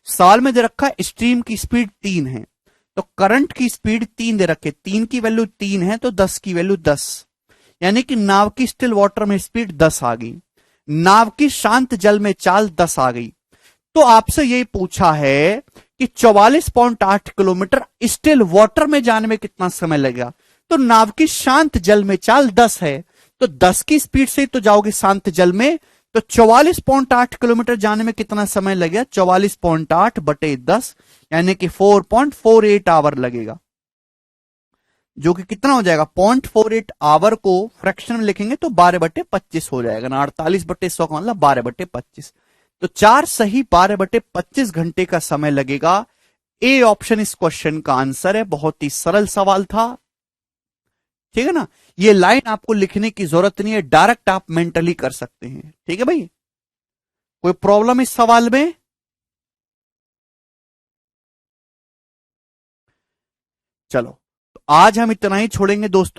सवाल में दे रखा है स्ट्रीम की स्पीड 3 है तो करंट की स्पीड 3 दे रखे, 3 की वैल्यू 3 है तो 10 की वैल्यू 10, यानी कि नाव की स्टिल वाटर में स्पीड 10 आ गई। नाव की शांत जल में चाल 10 आ गई। तो आपसे यही पूछा है कि 44.8 किलोमीटर स्टिल वाटर में जाने में कितना समय लगेगा। तो नाव की शांत जल में चाल 10 है तो 10 की स्पीड से तो जाओगे शांत जल में, तो 44.8 किलोमीटर जाने में कितना समय लगेगा? 44.8 बटे 10, यानी कि 4.48 आवर लगेगा, जो कि कितना हो जाएगा? 0.48 आवर को फ्रैक्शन में लिखेंगे तो 12/25 हो जाएगा ना। 48/100 का मतलब 12/25। तो 4 सही 12/25 घंटे का समय लगेगा। ए ऑप्शन इस क्वेश्चन का आंसर है। बहुत ही सरल सवाल था, ठीक है ना। ये लाइन आपको लिखने की जरूरत नहीं है, डायरेक्ट आप मेंटली कर सकते हैं, ठीक है भाई। कोई प्रॉब्लम इस सवाल में? चलो, तो आज हम इतना ही छोड़ेंगे दोस्तों।